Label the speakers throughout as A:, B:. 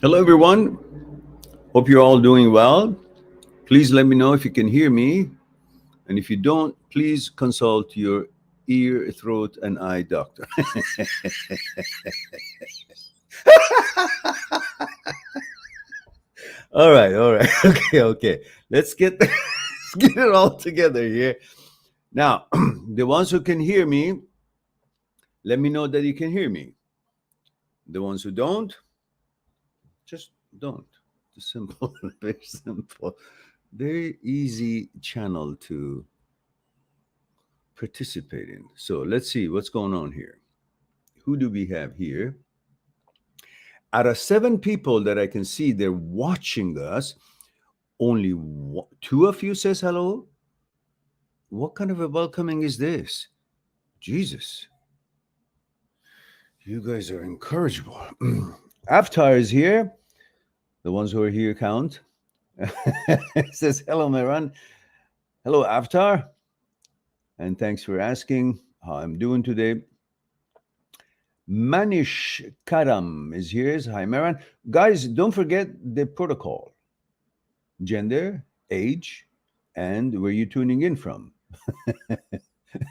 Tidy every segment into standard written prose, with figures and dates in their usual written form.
A: Hello, everyone. Hope you're all doing well. Please let me know if you can hear me. And if you don't, please consult your ear, throat, and eye doctor. All right, all right. Okay, okay. Let's get, let's get it all together here. Now, the ones who can hear me, let me know that you can hear me. The ones who don't, just don't. It's simple, very simple, very easy channel to participate in. So let's see what's going on here. Who do we have here? Out of 7 people that I can see, they're watching us. Only two of you says hello. What kind of a welcoming is this? Jesus, you guys are incorrigible. Avatar is here. The ones who are here count. Says hello, Meran. Hello, Avatar. And thanks for asking how I'm doing today. Manish Karam is here. Hi, Meran. Guys, don't forget the protocol: gender, age, and where you're tuning in from.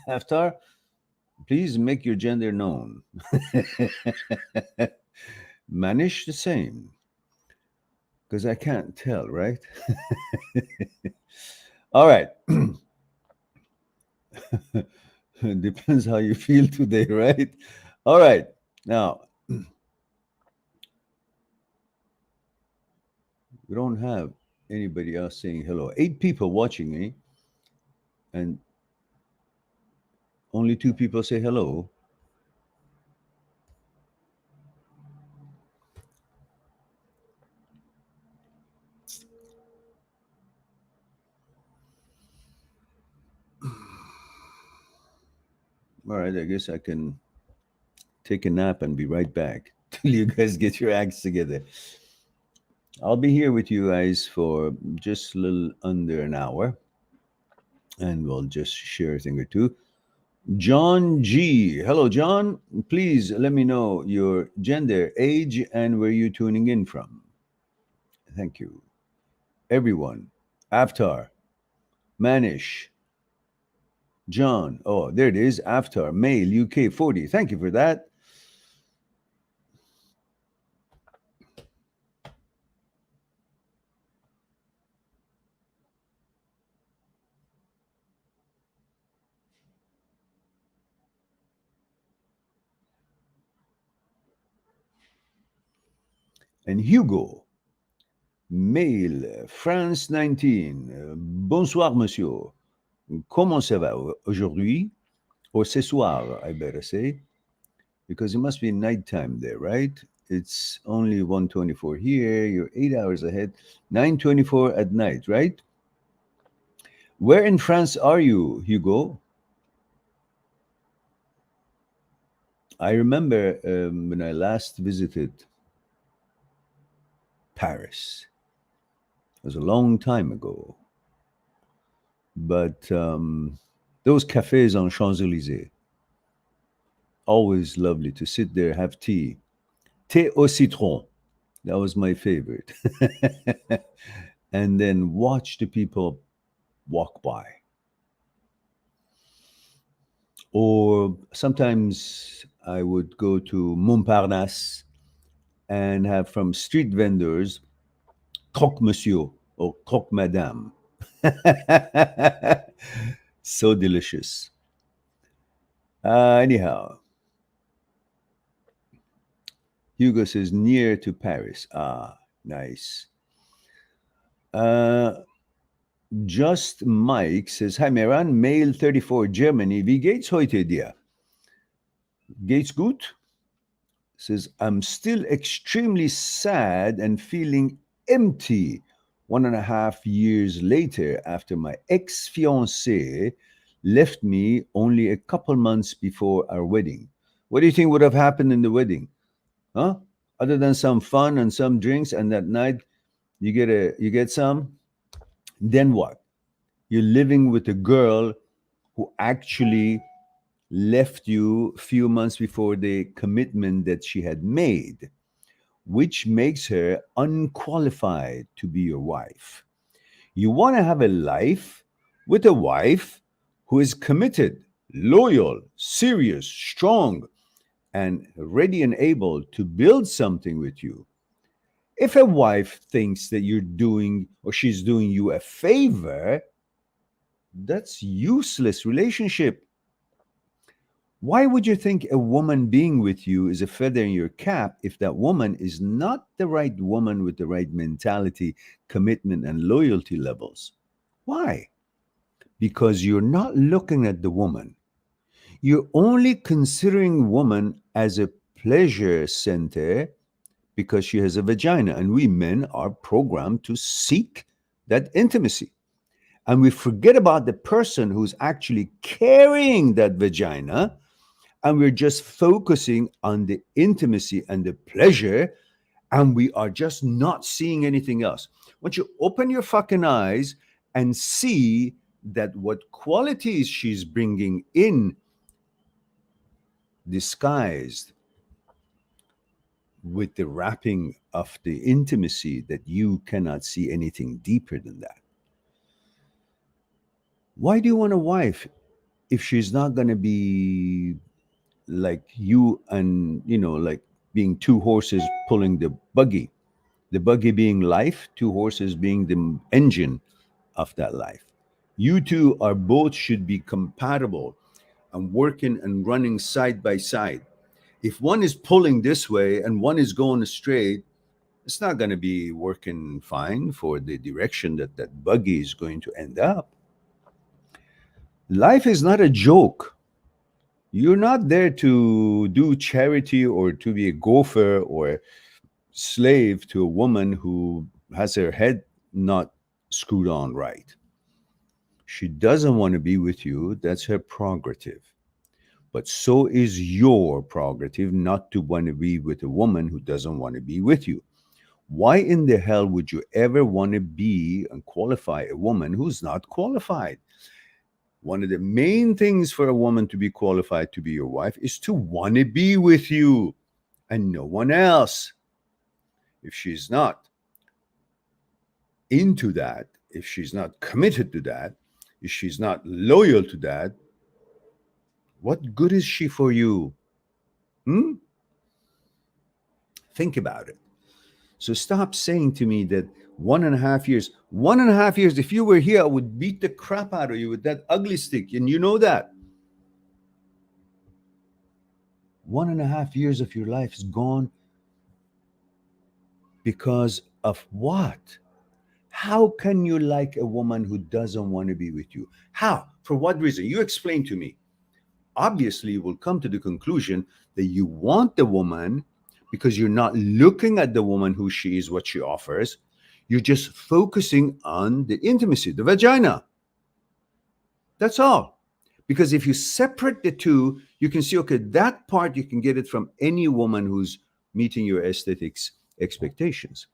A: After, please make your gender known. Manish, the same, because I can't tell, right? All right. Depends how you feel today, right? All right. Now, we don't have anybody else saying hello. 8 people watching me, and only 2 people say hello. All right, I guess I can take a nap and be right back till you guys get your acts together. I'll be here with you guys for just a little under an hour, and we'll just share a thing or two. John G. Hello, John. Please let me know your gender, age, and where you're tuning in from. Thank you. Everyone. Avatar, Manish, John. Oh, there it is. Avatar, male, UK 40. Thank you for that. And Hugo, male, France 19. Bonsoir, monsieur. Comment ça va aujourd'hui? Or ce soir, I better say, because it must be nighttime there, right? It's only 1:24 here. You're 8 hours ahead. 9:24 at night, right? Where in France are you, Hugo? I remember when I last visited Paris. It was a long time ago. But those cafes on Champs-Élysées, always lovely to sit there, have tea. Thé au citron. That was my favorite. And then watch the people walk by. Or sometimes I would go to Montparnasse and have from street vendors croque monsieur or croque madame. So delicious. Anyhow, Hugo says near to Paris. Ah, nice. Uh, Just Mike says, Hi Meran, Mail 34, Germany. Wie geht's heute dir? Geht's gut? Says, I'm still extremely sad and feeling empty 1.5 years later after my ex fiancee left me only a couple months before our wedding. What do you think would have happened in the wedding? Huh? Other than some fun and some drinks, and that night you get some, then what? You're living with a girl who actually left you a few months before the commitment that she had made. which makes her unqualified to be your wife. You want to have a life with a wife who is committed, loyal, serious, strong, and ready and able to build something with you. If a wife thinks that you're doing or she's doing you a favor, that's useless relationship. Why would you think a woman being with you is a feather in your cap if that woman is not the right woman with the right mentality, commitment, and loyalty levels? Why? Because you're not looking at the woman. You're only considering woman as a pleasure center because she has a vagina. And we men are programmed to seek that intimacy. And we forget about the person who's actually carrying that vagina. And we're just focusing on the intimacy and the pleasure. And we are just not seeing anything else. Once you open your fucking eyes and see that what qualities she's bringing in disguised with the wrapping of the intimacy, that you cannot see anything deeper than that. Why do you want a wife if she's not going to be like you and, like being two horses pulling the buggy being life, two horses being the engine of that life? You two are both should be compatible and working and running side by side. If one is pulling this way and one is going straight, it's not going to be working fine for the direction that that buggy is going to end up. Life is not a joke. You're not there to do charity or to be a gopher or slave to a woman who has her head not screwed on right. She doesn't want to be with you. That's her prerogative. But so is your prerogative not to want to be with a woman who doesn't want to be with you. Why in the hell would you ever want to be and qualify a woman who's not qualified? One of the main things for a woman to be qualified to be your wife is to want to be with you and no one else. If she's not into that, if she's not committed to that, if she's not loyal to that, what good is she for you? Think about it. So stop saying to me that 1.5 years, 1.5 years, if you were here, I would beat the crap out of you with that ugly stick. And you know that. 1.5 years of your life is gone because of what? How can you like a woman who doesn't want to be with you? How? For what reason? You explain to me. Obviously, you will come to the conclusion that you want the woman because you're not looking at the woman who she is, what she offers. You're just focusing on the intimacy, the vagina. That's all. Because if you separate the two, you can see, okay, that part you can get it from any woman who's meeting your aesthetics expectations.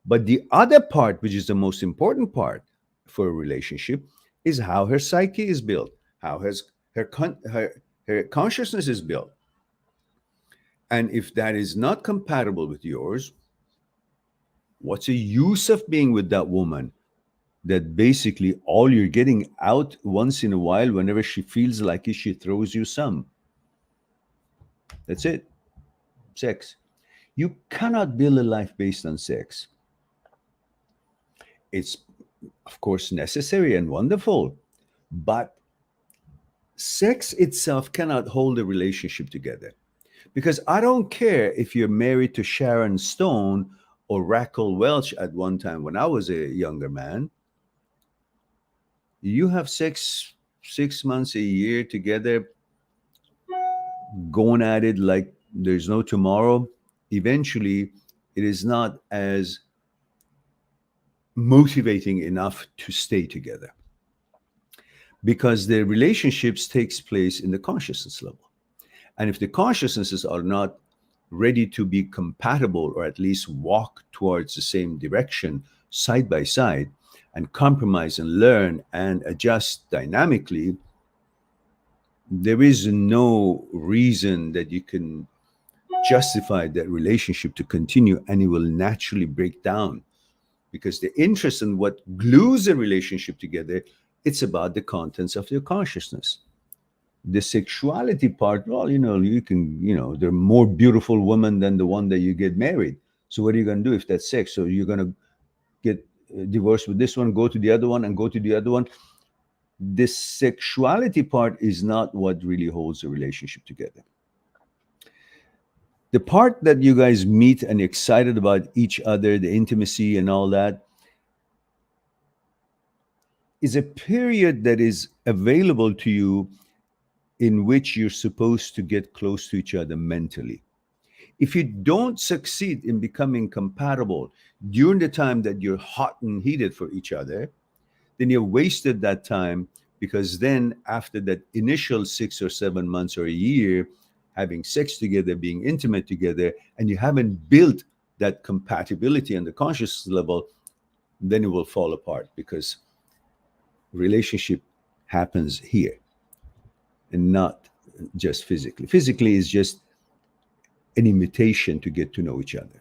A: But the other part, which is the most important part for a relationship, is how her psyche is built, how her consciousness is built. And if that is not compatible with yours, what's the use of being with that woman that basically all you're getting out once in a while, whenever she feels like it, she throws you some? That's it. Sex. You cannot build a life based on sex. It's, of course, necessary and wonderful, but sex itself cannot hold a relationship together. Because I don't care if you're married to Sharon Stone or Raquel Welch at one time when I was a younger man. You have 6 months, a year together, going at it like there's no tomorrow. Eventually, it is not as motivating enough to stay together because the relationships takes place in the consciousness level. And if the consciousnesses are not ready to be compatible or at least walk towards the same direction side by side and compromise and learn and adjust dynamically, there is no reason that you can justify that relationship to continue, and it will naturally break down, because the interest in what glues a relationship together, it's about the contents of your consciousness. The sexuality part, well, you can, there are more beautiful women than the one that you get married. So what are you going to do if that's sex? So you're going to get divorced with this one, go to the other one, and go to the other one. The sexuality part is not what really holds a relationship together. The part that you guys meet and excited about each other, the intimacy and all that, is a period that is available to you in which you're supposed to get close to each other mentally. If you don't succeed in becoming compatible during the time that you're hot and heated for each other, then you've wasted that time, because then after that initial 6 or 7 months or a year, having sex together, being intimate together, and you haven't built that compatibility on the conscious level, then it will fall apart, because relationship happens here and not just physically. Physically is just an invitation to get to know each other.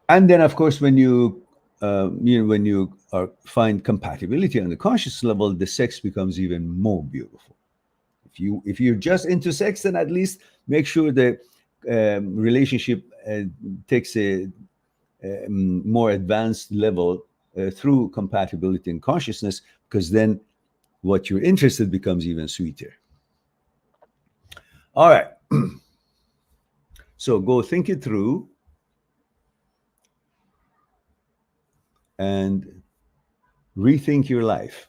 A: And then, of course, when you find compatibility on the conscious level, the sex becomes even more beautiful. If you're just into sex, then at least make sure the relationship takes a more advanced level through compatibility and consciousness, because then what you're interested becomes even sweeter. All right. So go think it through and rethink your life.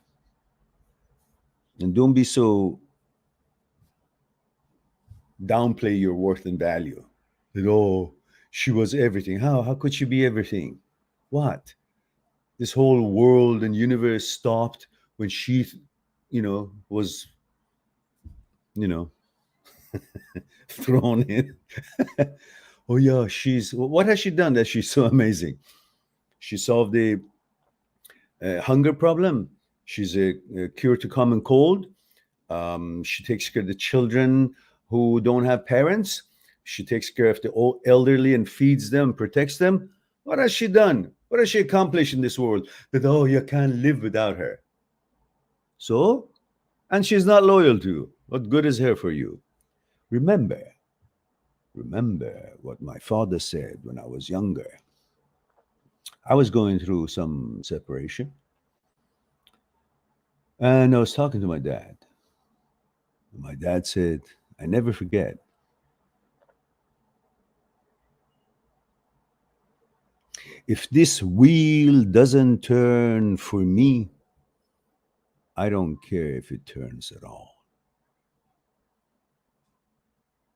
A: And don't be so downplay your worth and value. That, oh, she was everything. How could she be everything? What? This whole world and universe stopped when she, was, thrown in. Oh yeah, what has she done that she's so amazing? She solved the hunger problem. She's a cure to common cold. She takes care of the children who don't have parents. She takes care of the old elderly and feeds them, protects them. What has she done? What has she accomplished in this world? That, oh, you can't live without her. So, and she's not loyal to you. What good is her for you? Remember what my father said when I was younger. I was going through some separation, and I was talking to my dad. My dad said, I never forget, if this wheel doesn't turn for me, I don't care if it turns at all.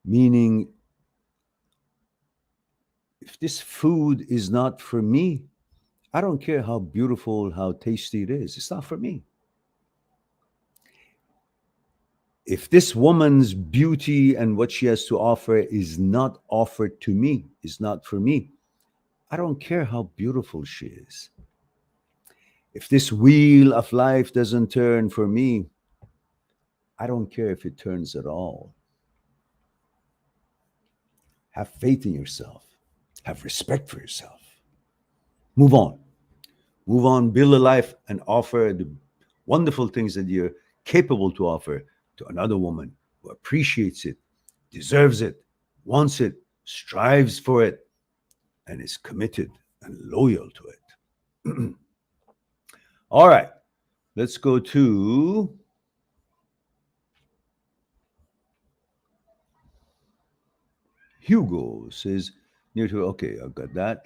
A: Meaning, if this food is not for me, I don't care how beautiful, how tasty it is. It's not for me. If this woman's beauty and what she has to offer is not offered to me, is not for me, I don't care how beautiful she is. If this wheel of life doesn't turn for me, I don't care if it turns at all. Have faith in yourself. Have respect for yourself. Move on. Move on, build a life, and offer the wonderful things that you're capable to offer to another woman who appreciates it, deserves it, wants it, strives for it, and is committed and loyal to it. All right, let's go to Hugo. Says, near to, okay, I've got that.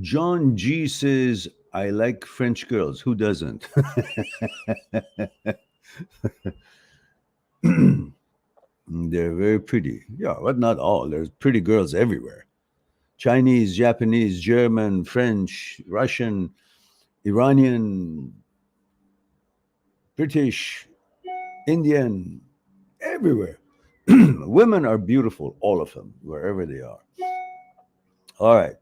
A: John G says, I like French girls. Who doesn't? They're very pretty. Yeah, but not all. There's pretty girls everywhere. Chinese, Japanese, German, French, Russian, Iranian, British, Indian, everywhere. Women are beautiful, all of them, wherever they are. All right.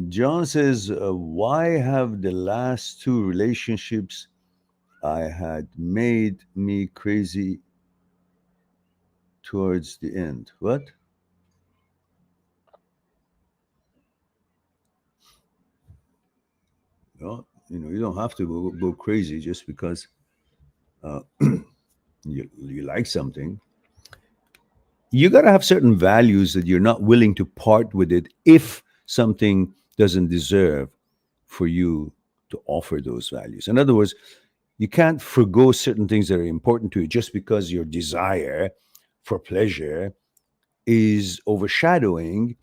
A: John says, why have the last two relationships I had made me crazy? towards the end. What? Well, you don't have to go crazy just because uh, you like something. You got to have certain values that you're not willing to part with it if something doesn't deserve for you to offer those values. In other words, you can't forgo certain things that are important to you just because your desire for pleasure is overshadowing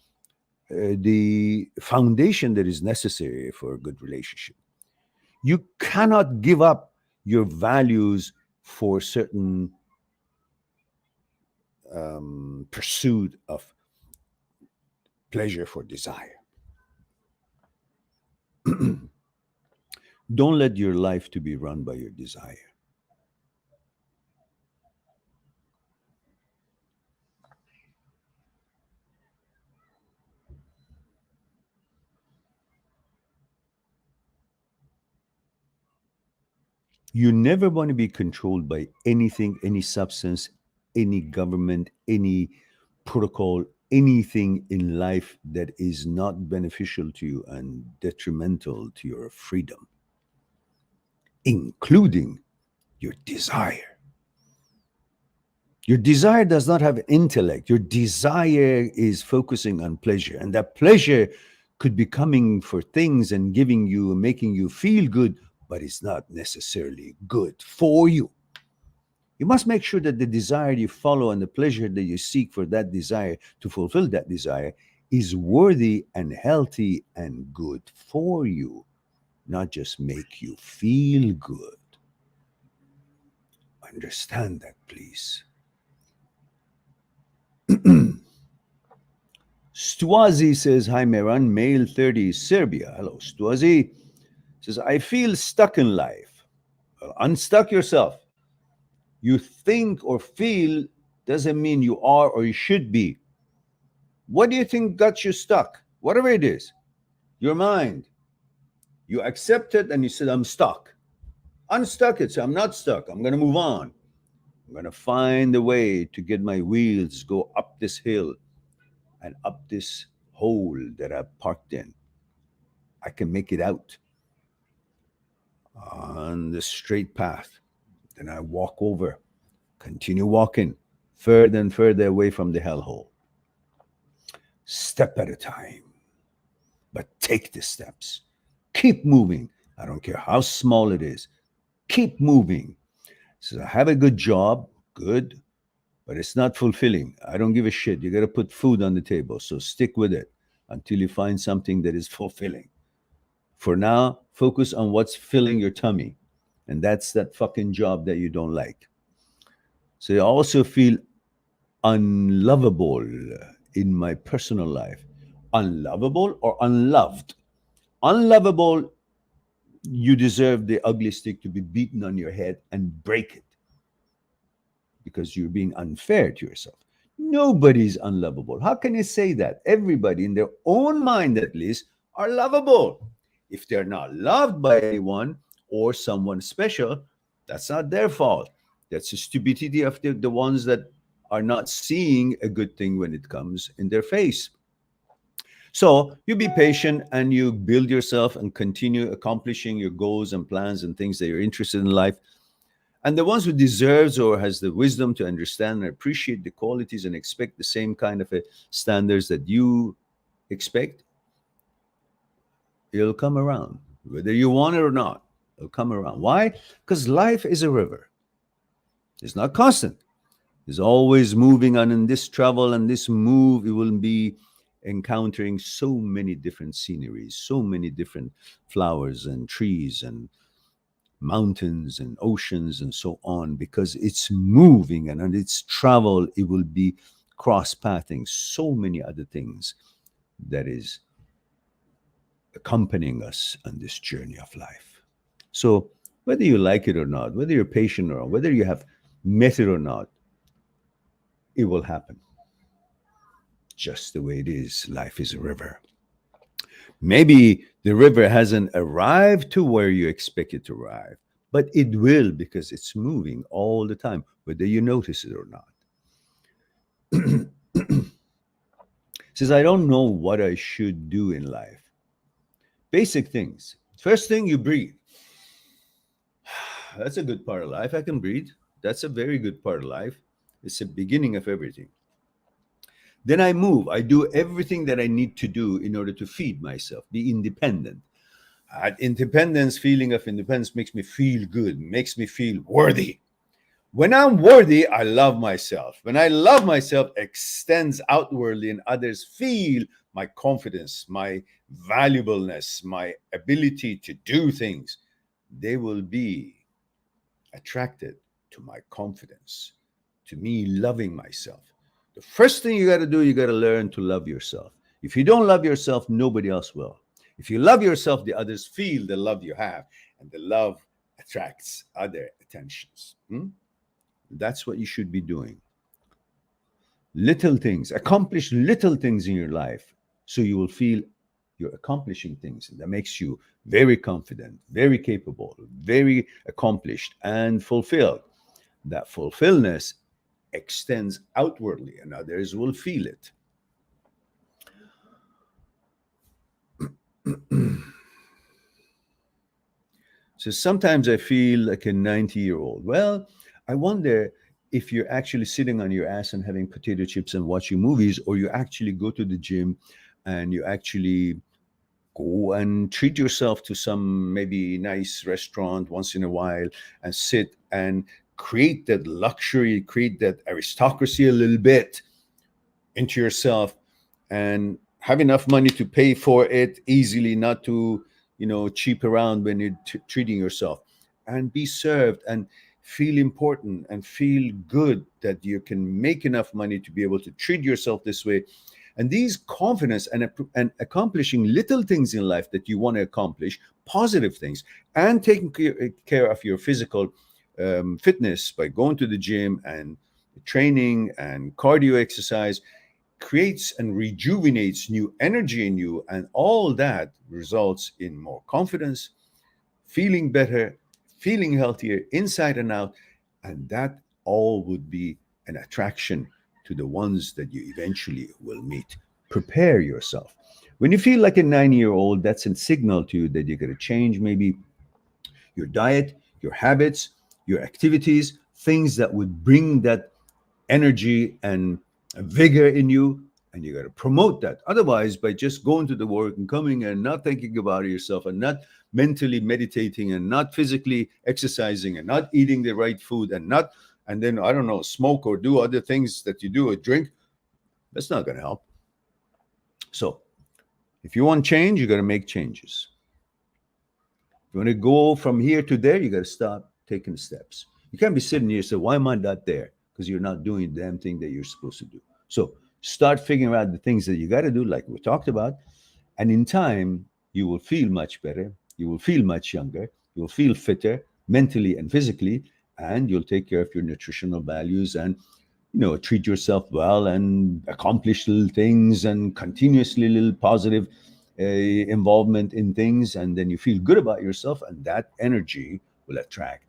A: the foundation that is necessary for a good relationship. You cannot give up your values for certain pursuit of pleasure for desire. Don't let your life to be run by your desire. You never want to be controlled by anything, any substance, any government, any protocol, anything in life that is not beneficial to you and detrimental to your freedom, including your desire. Your desire does not have intellect. Your desire is focusing on pleasure. And that pleasure could be coming for things and giving you and making you feel good, but it's not necessarily good for you. You must make sure that the desire you follow and the pleasure that you seek for that desire to fulfill that desire is worthy and healthy and good for you, not just make you feel good. Understand that, please. Stwazi says, hi, Meran, male 30, Serbia. Hello, Stwazi. Says, I feel stuck in life. Well, unstuck yourself. You think or feel doesn't mean you are or you should be. What do you think got you stuck? Whatever it is, your mind. You accept it and you said, I'm stuck. Unstuck it. So I'm not stuck. I'm going to move on. I'm going to find a way to get my wheels go up this hill and up this hole that I've parked in. I can make it out on the straight path. Then I walk over, continue walking further and further away from the hellhole. Step at a time. But take the steps. Keep moving. I don't care how small it is. Keep moving. So I have a good job, good, but it's not fulfilling. I don't give a shit. You got to put food on the table. So stick with it until you find something that is fulfilling. For now, focus on what's filling your tummy. And that's that fucking job that you don't like. So I also feel unlovable in my personal life. Unlovable or unloved? Unlovable, you deserve the ugly stick to be beaten on your head and break it because you're being unfair to yourself. Nobody's unlovable. How can you say that? Everybody, in their own mind at least, are lovable. If they're not loved by anyone or someone special, that's not their fault. That's the stupidity of the ones that are not seeing a good thing when it comes in their face. So you be patient and you build yourself and continue accomplishing your goals and plans and things that you're interested in life. And the ones who deserves or has the wisdom to understand and appreciate the qualities and expect the same kind of standards that you expect, it'll come around. Whether you want it or not, it'll come around. Why? Because life is a river. It's not constant. It's always moving on. In this travel and this move, it will be encountering so many different sceneries, so many different flowers and trees and mountains and oceans and so on, because it's moving, and on its travel it will be cross-pathing so many other things that is accompanying us on this journey of life. So whether you like it or not, whether you're patient or not, whether you have met it or not, it will happen. Just the way it is. Life is a river. Maybe the river hasn't arrived to where you expect it to arrive, but it will, because it's moving all the time, whether you notice it or not. Says, I don't know what I should do in life. Basic things. First thing, you breathe. That's a good part of life. I can breathe. That's a very good part of life. It's the beginning of everything. Then I move. I do everything that I need to do in order to feed myself, be independent. Independence, feeling of independence makes me feel good, makes me feel worthy. When I'm worthy, I love myself. When I love myself, extends outwardly, and others feel my confidence, my valuableness, my ability to do things. They will be attracted to my confidence, to me loving myself. The first thing you got to do, you got to learn to love yourself. If you don't love yourself, nobody else will. If you love yourself, the others feel the love you have, and the love attracts other attentions. That's what you should be doing. Little things, accomplish little things in your life, so you will feel you're accomplishing things. And that makes you very confident, very capable, very accomplished, and fulfilled. That fulfillness extends outwardly, and others will feel it. So sometimes I feel like a 90-year-old. Well, I wonder if you're actually sitting on your ass and having potato chips and watching movies, or you actually go to the gym and you actually go and treat yourself to some maybe nice restaurant once in a while and sit and create that luxury, create that aristocracy a little bit into yourself, and have enough money to pay for it easily, not to cheap around when you're treating yourself, and be served and feel important and feel good that you can make enough money to be able to treat yourself this way. And these confidence and accomplishing little things in life that you want to accomplish, positive things, and taking care of your physical fitness by going to the gym and training and cardio exercise, creates and rejuvenates new energy in you. And all that results in more confidence, feeling better, feeling healthier inside and out. And that all would be an attraction to the ones that you eventually will meet. Prepare yourself. When you feel like a 90-year-old, that's a signal to you that you're going to change maybe your diet, your habits, your activities, things that would bring that energy and vigor in you. And you got to promote that. Otherwise, by just going to the work and coming and not thinking about yourself and not mentally meditating and not physically exercising and not eating the right food and then, I don't know, smoke or do other things that you do or drink, that's not going to help. So if you want change, you got to make changes. If you want to go from here to there, you got to start taking steps. You can't be sitting here and say, why am I not there? Because you're not doing the damn thing that you're supposed to do. So start figuring out the things that you got to do, like we talked about. And in time, you will feel much better. You will feel much younger. You will feel fitter mentally and physically. And you'll take care of your nutritional values and, treat yourself well and accomplish little things and continuously little positive involvement in things. And then you feel good about yourself. And that energy will attract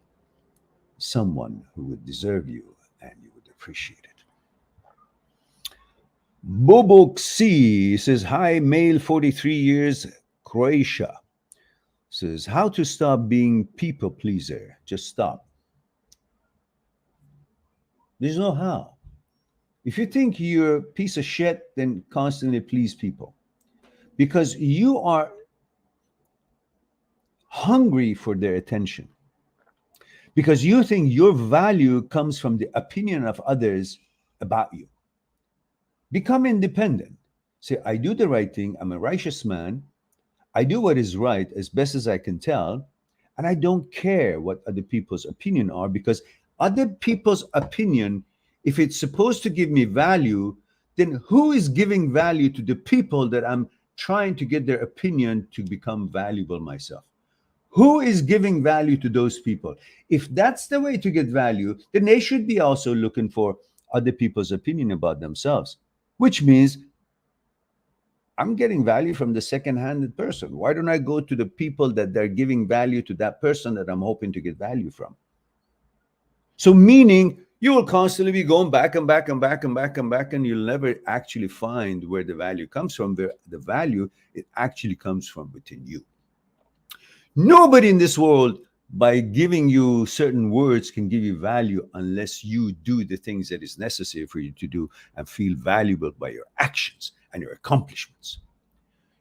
A: someone who would deserve you and you would appreciate it. Bobok C says, hi, male, 43 years, Croatia. Says, how to stop being people pleaser? Just stop. There's no how. If you think you're a piece of shit, then constantly please people. Because you are hungry for their attention. Because you think your value comes from the opinion of others about you. Become independent. Say, I do the right thing. I'm a righteous man. I do what is right as best as I can tell. And I don't care what other people's opinion are, because other people's opinion, if it's supposed to give me value, then who is giving value to the people that I'm trying to get their opinion to become valuable myself? Who is giving value to those people? If that's the way to get value, then they should be also looking for other people's opinion about themselves, which means I'm getting value from the second-handed person. Why don't I go to the people that they're giving value to that person that I'm hoping to get value from? So meaning You will constantly be going back and back and back and back and back, and you'll never actually find where the value comes from. The value, it actually comes from within you. Nobody in this world, by giving you certain words, can give you value unless you do the things that is necessary for you to do and feel valuable by your actions and your accomplishments.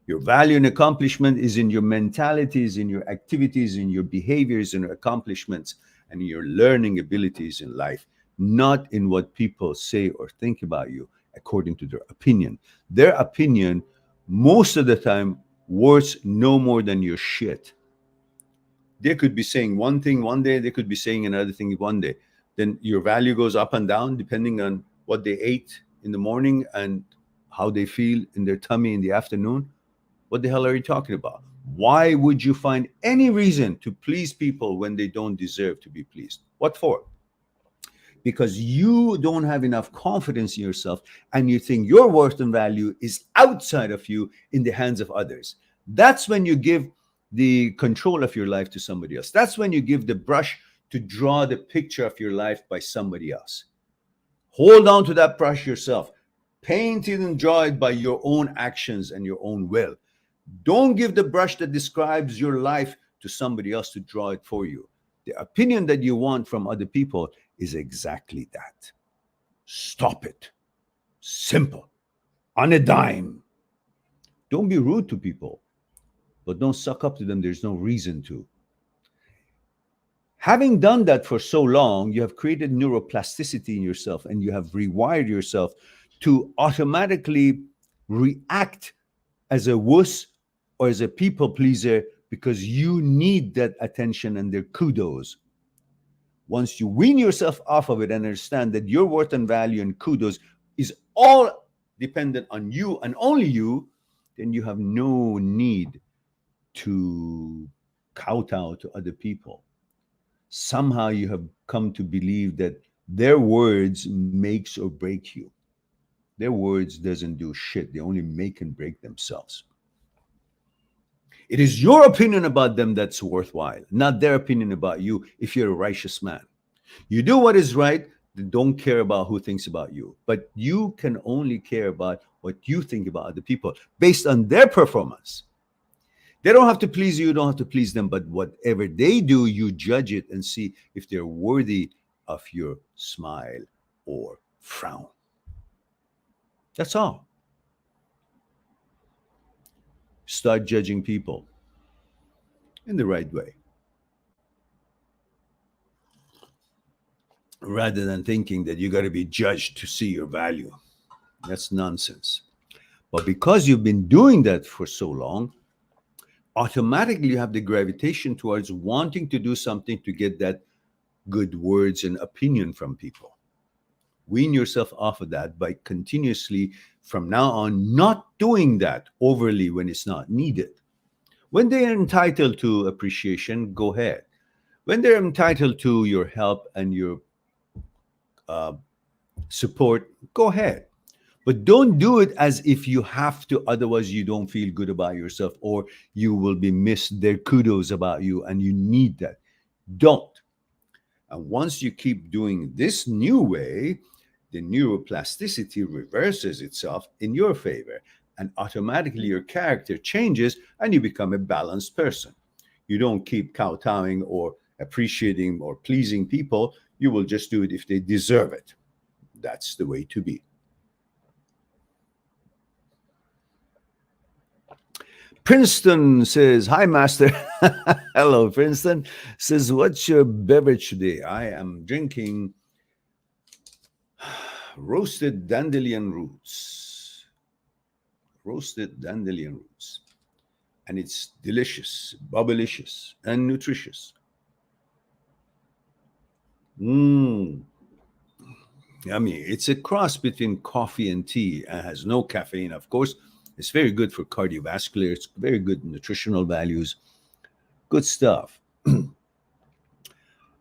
A: Your value and accomplishment is in your mentalities, in your activities, in your behaviors and accomplishments, and in your learning abilities in life, not in what people say or think about you according to their opinion. Their opinion, most of the time, worth no more than your shit. They could be saying one thing one day, they could be saying another thing one day. Then your value goes up and down depending on what they ate in the morning and how they feel in their tummy in the afternoon. What the hell are you talking about? Why would you find any reason to please people when they don't deserve to be pleased? What for? Because you don't have enough confidence in yourself and you think your worth and value is outside of you in the hands of others. That's when you give the control of your life to somebody else. That's when you give the brush to draw the picture of your life by somebody else. Hold on to that brush yourself. Paint it and draw it by your own actions and your own will. Don't give the brush that describes your life to somebody else to draw it for you. The opinion that you want from other people is exactly that. Stop it. Simple. On a dime. Don't be rude to people, but don't suck up to them. There's no reason to. Having done that for so long, you have created neuroplasticity in yourself and you have rewired yourself to automatically react as a wuss or as a people pleaser because you need that attention and their kudos. Once you wean yourself off of it and understand that your worth and value and kudos is all dependent on you and only you, then you have no need to kowtow to other people. Somehow you have come to believe that their words makes or break you. Their words doesn't do shit. They only make and break themselves. It is your opinion about them that's worthwhile, not their opinion about you if you're a righteous man. You do what is right, then don't care about who thinks about you. But you can only care about what you think about other people based on their performance. They don't have to please you, you don't have to please them, but whatever they do, you judge it and see if they're worthy of your smile or frown. That's all. Start judging people in the right way, rather than thinking that you got to be judged to see your value. That's nonsense. But because you've been doing that for so long, automatically you have the gravitation towards wanting to do something to get that good words and opinion from people. Wean yourself off of that by continuously, from now on, not doing that overly when it's not needed. When they're entitled to appreciation, go ahead. When they're entitled to your help and your support, go ahead. But don't do it as if you have to, otherwise you don't feel good about yourself or you will be missed their kudos about you and you need that. Don't. And once you keep doing this new way, the neuroplasticity reverses itself in your favor and automatically your character changes and you become a balanced person. You don't keep kowtowing or appreciating or pleasing people. You will just do it if they deserve it. That's the way to be. Princeton says, hi, Master. Hello, Princeton. Says, what's your beverage today? I am drinking roasted dandelion roots. Roasted dandelion roots. And it's delicious, bubblicious, and nutritious. Yummy. It's a cross between coffee and tea and has no caffeine, of course. It's very good for cardiovascular. It's very good nutritional values. Good stuff.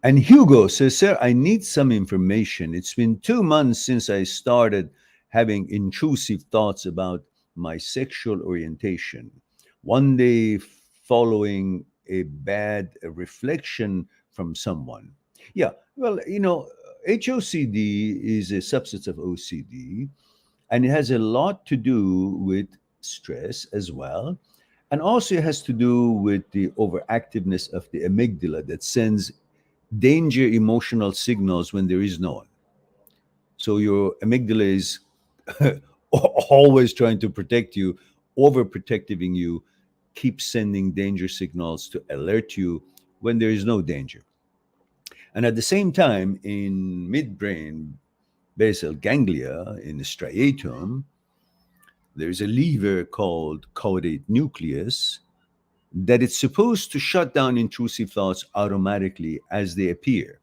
A: And Hugo says, sir, I need some information. It's been 2 months since I started having intrusive thoughts about my sexual orientation. One day following a bad reflection from someone. Yeah, well, HOCD is a subset of OCD, and it has a lot to do with stress as well. And also it has to do with the overactiveness of the amygdala that sends danger emotional signals when there is none. So your amygdala is always trying to protect you, overprotecting you, keep sending danger signals to alert you when there is no danger. And at the same time, in midbrain basal ganglia, in the striatum, there's a lever called caudate nucleus that it's supposed to shut down intrusive thoughts automatically as they appear.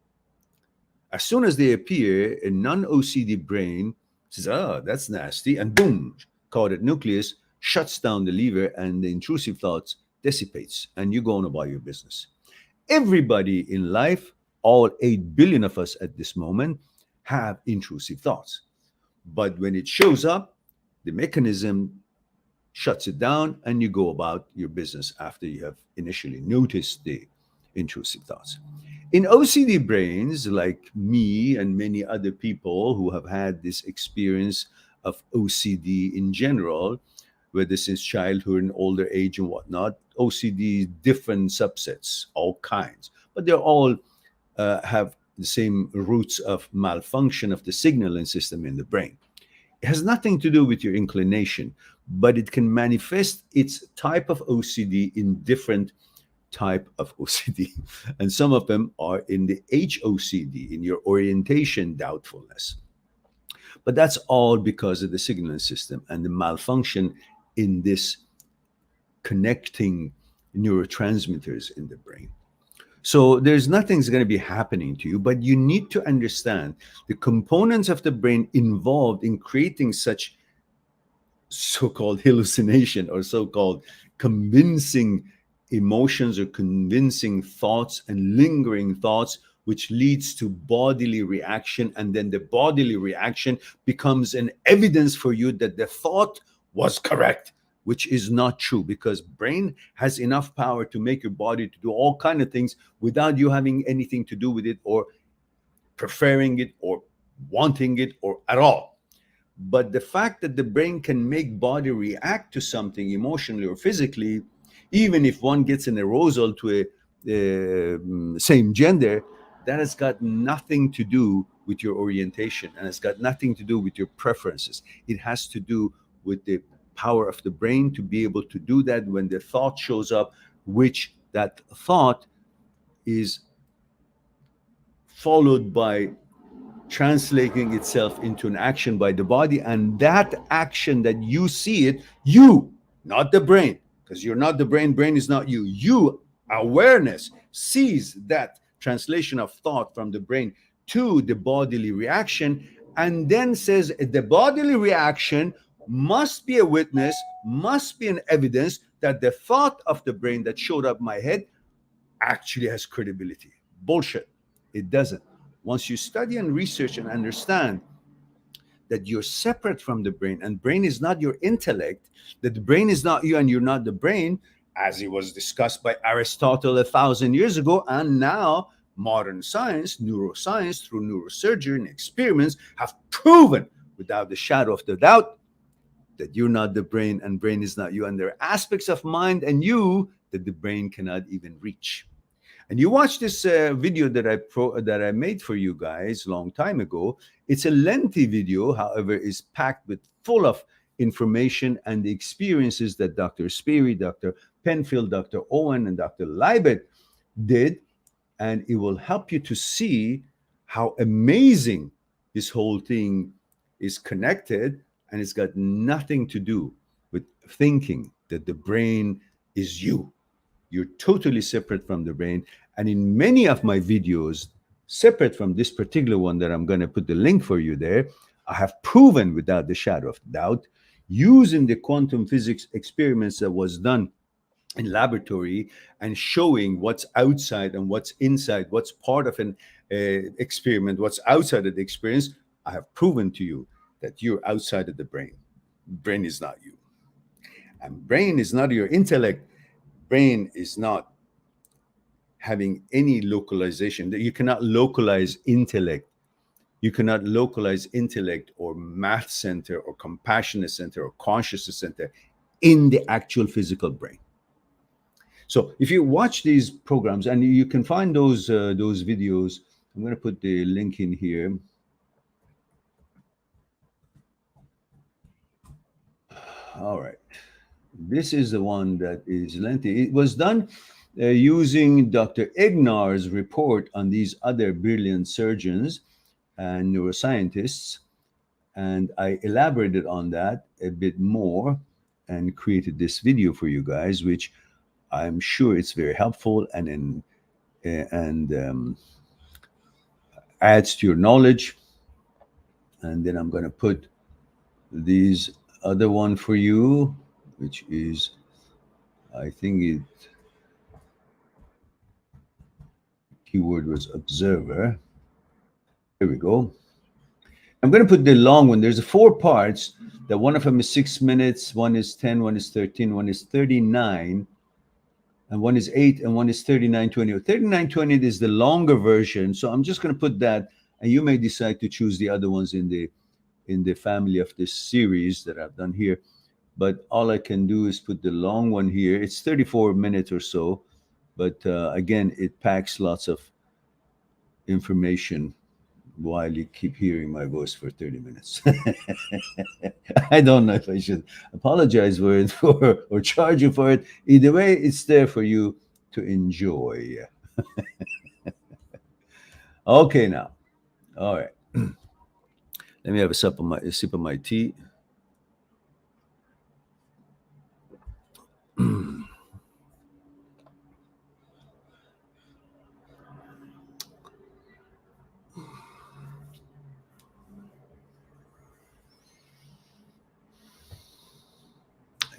A: As soon as they appear, a non-OCD brain says, "Oh, that's nasty," and boom, caudate nucleus shuts down the lever, and the intrusive thoughts dissipates, and you go on about your business. Everybody in life, all 8 billion of us at this moment, have intrusive thoughts. But when it shows up, the mechanism shuts it down, and you go about your business after you have initially noticed the intrusive thoughts. In OCD brains, like me and many other people who have had this experience of OCD in general, whether since childhood and older age and whatnot, OCD, different subsets, all kinds, but they're all have the same roots of malfunction of the signaling system in the brain. It has nothing to do with your inclination, but it can manifest its type of OCD in different type of OCD. And some of them are in the HOCD, in your orientation doubtfulness. But that's all because of the signaling system and the malfunction in this connecting neurotransmitters in the brain. So there's nothing's going to be happening to you, but you need to understand the components of the brain involved in creating such so-called hallucination or so-called convincing emotions or convincing thoughts and lingering thoughts, which leads to bodily reaction. And then the bodily reaction becomes an evidence for you that the thought was correct, which is not true, because brain has enough power to make your body to do all kind of things without you having anything to do with it or preferring it or wanting it or at all. But the fact that the brain can make body react to something emotionally or physically, even if one gets an arousal to a same gender, that has got nothing to do with your orientation, and it's got nothing to do with your preferences. It has to do with the power of the brain to be able to do that when the thought shows up, which that thought is followed by translating itself into an action by the body. And that action that you see it, you, not the brain, because you're not the brain, brain is not you. You, awareness, sees that translation of thought from the brain to the bodily reaction, and then says the bodily reaction must be a witness, must be an evidence that the thought of the brain that showed up in my head actually has credibility. Bullshit. It doesn't. Once you study and research and understand that you're separate from the brain, and brain is not your intellect, that the brain is not you and you're not the brain, as it was discussed by Aristotle 1,000 years ago, and now modern science, neuroscience, through neurosurgery and experiments, have proven without the shadow of the doubt that you're not the brain and brain is not you. And there are aspects of mind and you that the brain cannot even reach. And you watch this video that I made for you guys a long time ago. It's a lengthy video, however, is packed with full of information and the experiences that Dr. Sperry, Dr. Penfield, Dr. Owen, and Dr. Libet did. And it will help you to see how amazing this whole thing is connected, and it's got nothing to do with thinking that the brain is you. You're totally separate from the brain. And in many of my videos, separate from this particular one that I'm going to put the link for you there, I have proven without the shadow of doubt, using the quantum physics experiments that was done in laboratory and showing what's outside and what's inside, what's part of an experiment, what's outside of the experience. I have proven to you that you're outside of the brain. Brain is not you. And brain is not your intellect. Brain is not having any localization. You cannot localize intellect You cannot localize intellect or math center or compassionate center or consciousness center in the actual physical brain. So if you watch these programs, and you can find those videos, I'm going to put the link in here. All right. This is the one that is lengthy. It was done using Dr. Ignar's report on these other brilliant surgeons and neuroscientists. And I elaborated on that a bit more and created this video for you guys, which I'm sure it's very helpful and adds to your knowledge. And then I'm going to put these other one for you, which is, I think keyword was observer. Here we go. I'm going to put the long one. There's 4 parts. That one of them is 6 minutes, one is 10, one is 13, one is 39, and one is 8, and one is 39:20. 39:20 is the longer version. So I'm just going to put that, and you may decide to choose the other ones in the family of this series that I've done here. But all I can do is put the long one here. It's 34 minutes or so, but again, it packs lots of information while you keep hearing my voice for 30 minutes. I don't know if I should apologize for it or charge you for it. Either way, it's there for you to enjoy. Okay, now. All right. Let me have a sip of my tea.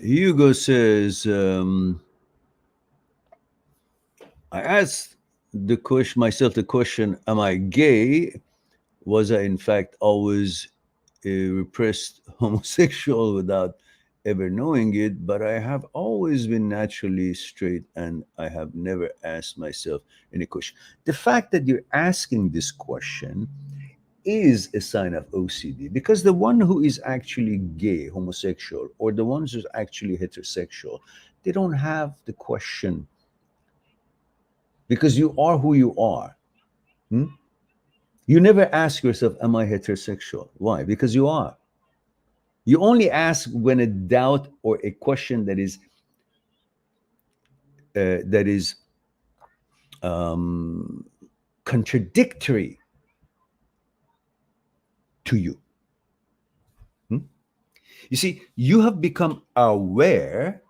A: Hugo says, I asked myself the question, am I gay? Was I in fact always a repressed homosexual without ever knowing it? But I have always been naturally straight, and I have never asked myself any question. The fact that you're asking this question is a sign of OCD, because the one who is actually gay, homosexual, or the ones who's actually heterosexual, they don't have the question, because you are who you are. You never ask yourself, am I heterosexual? Why? Because you are. You only ask when a doubt or a question that is contradictory to you. You see, you have become aware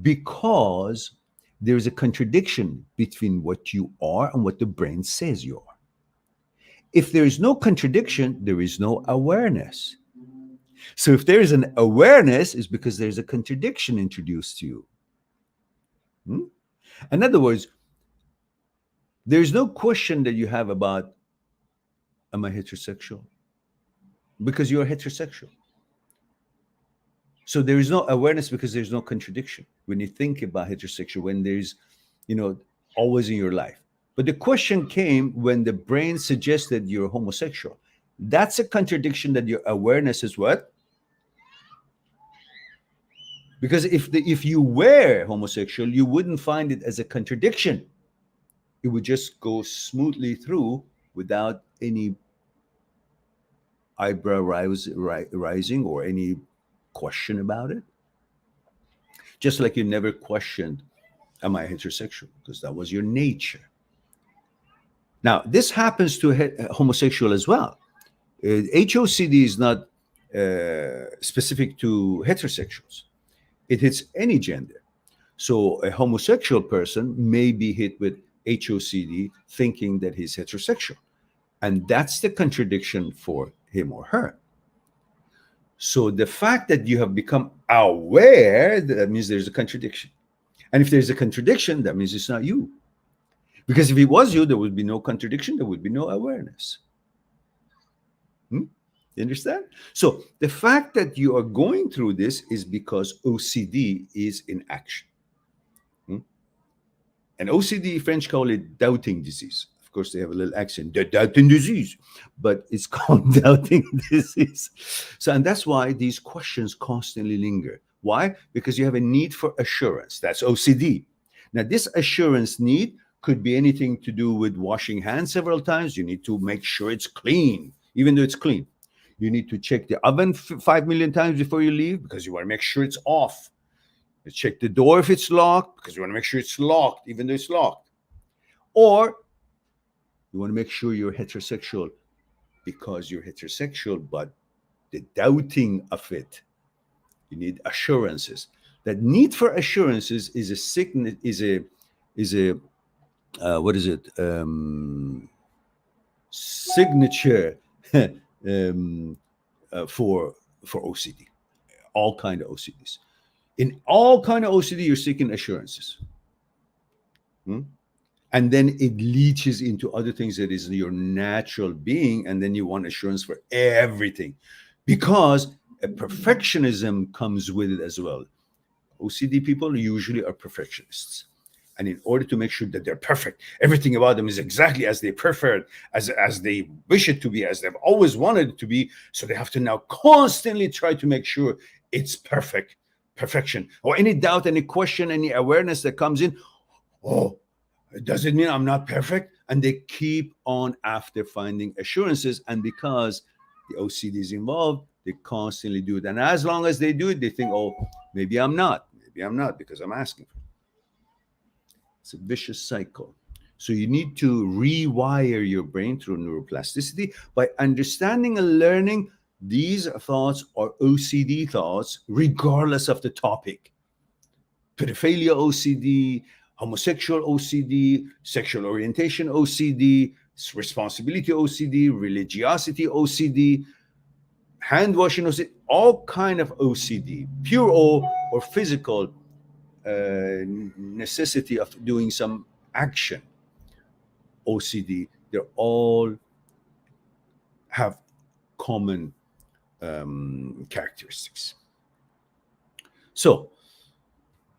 A: because there is a contradiction between what you are and what the brain says you are. If there is no contradiction, there is no awareness. So if there is an awareness, it's because there's a contradiction introduced to you. In other words, there's no question that you have about, am I heterosexual? Because you're heterosexual. So there is no awareness because there's no contradiction when you think about heterosexual, when there's, always in your life. But the question came when the brain suggested you're homosexual. That's a contradiction that your awareness is what? Because if you were homosexual, you wouldn't find it as a contradiction. It would just go smoothly through without any eyebrow rising or any question about it. Just like you never questioned, am I heterosexual? Because that was your nature. Now, this happens to homosexual as well. HOCD is not specific to heterosexuals. It hits any gender. So a homosexual person may be hit with HOCD thinking that he's heterosexual. And that's the contradiction for him or her. So the fact that you have become aware, that means there's a contradiction. And if there's a contradiction, that means it's not you. Because if it was you, there would be no contradiction, there would be no awareness. You understand? So the fact that you are going through this is because OCD is in action. And OCD, French call it doubting disease. course, they have a little accent. The doubting disease, but it's called doubting disease. So, and that's why these questions constantly linger. Why? Because you have a need for assurance. That's OCD. Now, this assurance need could be anything to do with washing hands several times. You need to make sure it's clean, even though it's clean. You need to check the oven 5 million times before you leave because you want to make sure it's off. You check the door if it's locked because you want to make sure it's locked, even though it's locked. Or you want to make sure you're heterosexual because you're heterosexual, but the doubting of it, you need assurances. That need for assurances is a sign, is a what is it? Signature for OCD. All kind of OCDs. In all kind of OCD, you're seeking assurances. And then it leaches into other things that is your natural being, and then you want assurance for everything, because a perfectionism comes with it as well. OCD people usually are perfectionists, and in order to make sure that they're perfect, everything about them is exactly as they prefer it, as they wish it to be, as they've always wanted it to be. So they have to now constantly try to make sure it's perfection. Or any doubt, any question, any awareness that comes in, oh, does it mean I'm not perfect? And they keep on after finding assurances. And because the OCD is involved, they constantly do it. And as long as they do it, they think, oh, maybe I'm not. Maybe I'm not because I'm asking for it. It's a vicious cycle. So you need to rewire your brain through neuroplasticity by understanding and learning these thoughts are OCD thoughts, regardless of the topic. Pedophilia OCD, homosexual OCD, sexual orientation OCD, responsibility OCD, religiosity OCD, hand washing OCD, all kind of OCD, pure O or physical necessity of doing some action OCD. They all have common characteristics. So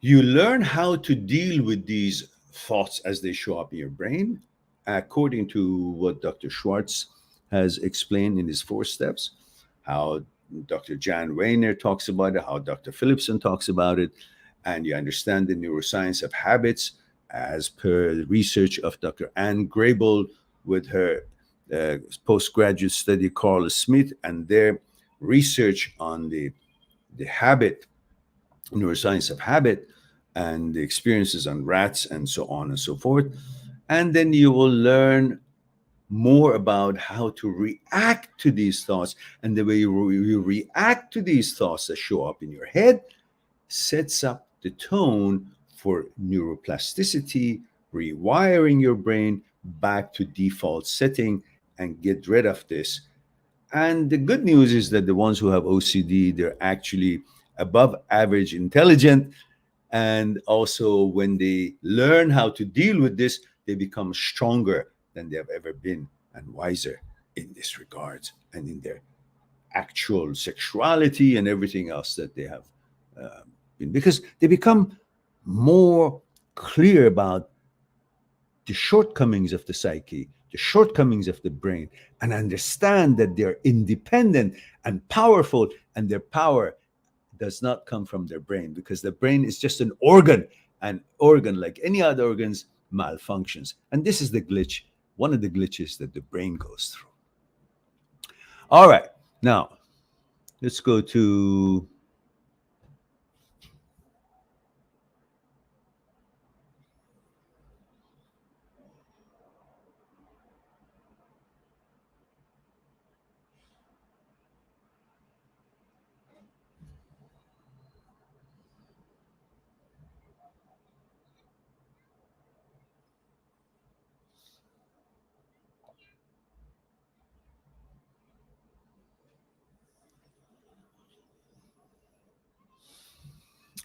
A: you learn how to deal with these thoughts as they show up in your brain, according to what Dr. Schwartz has explained in his 4 steps, how Dr. Jan Weiner talks about it, how Dr. Philipson talks about it, and you understand the neuroscience of habits as per the research of Dr. Anne Grable with her postgraduate study, Carl Smith, and their research on the habit, neuroscience of habit, and the experiences on rats and so on and so forth. And then you will learn more about how to react to these thoughts. And the way you react to these thoughts that show up in your head sets up the tone for neuroplasticity, rewiring your brain back to default setting and get rid of this. And the good news is that the ones who have OCD, they're actually above average intelligent. And also, when they learn how to deal with this, they become stronger than they have ever been and wiser in this regard and in their actual sexuality and everything else that they have been, because they become more clear about the shortcomings of the psyche, the shortcomings of the brain, and understand that they're independent and powerful, and their power does not come from their brain, because the brain is just an organ, like any other organs, malfunctions. And this is the glitch, one of the glitches that the brain goes through. All right, now let's go to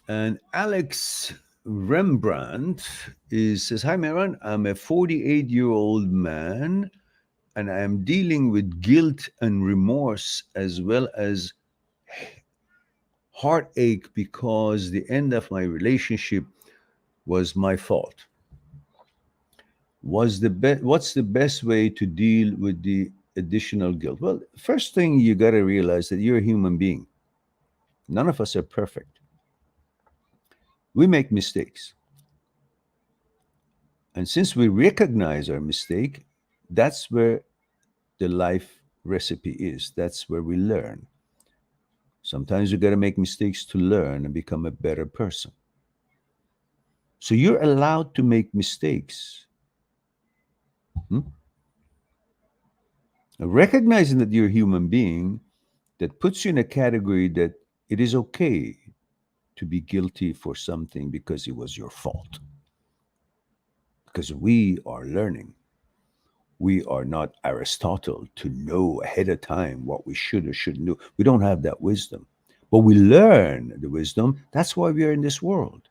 A: and Alex Rembrandt says, "Hi, Meron. I'm a 48-year-old man, and I am dealing with guilt and remorse as well as heartache because the end of my relationship was my fault. What's the best way to deal with the additional guilt? Well, first thing you got to realize that you're a human being. None of us are perfect. We make mistakes. And since we recognize our mistake, that's where the life recipe is. That's where we learn. Sometimes you got to make mistakes to learn and become a better person. So you're allowed to make mistakes. Hmm? Recognizing that you're a human being, that puts you in a category that it is okay to be guilty for something because it was your fault. Because we are learning. We are not Aristotle to know ahead of time what we should or shouldn't do. We don't have that wisdom. But we learn the wisdom. That's why we are in this world.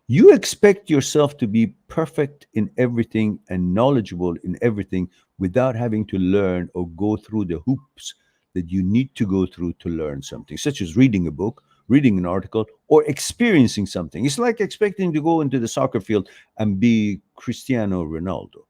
A: You expect yourself to be perfect in everything and knowledgeable in everything without having to learn or go through the hoops that you need to go through to learn something, such as reading a book, reading an article, or experiencing something. It's like expecting to go into the soccer field and be Cristiano Ronaldo.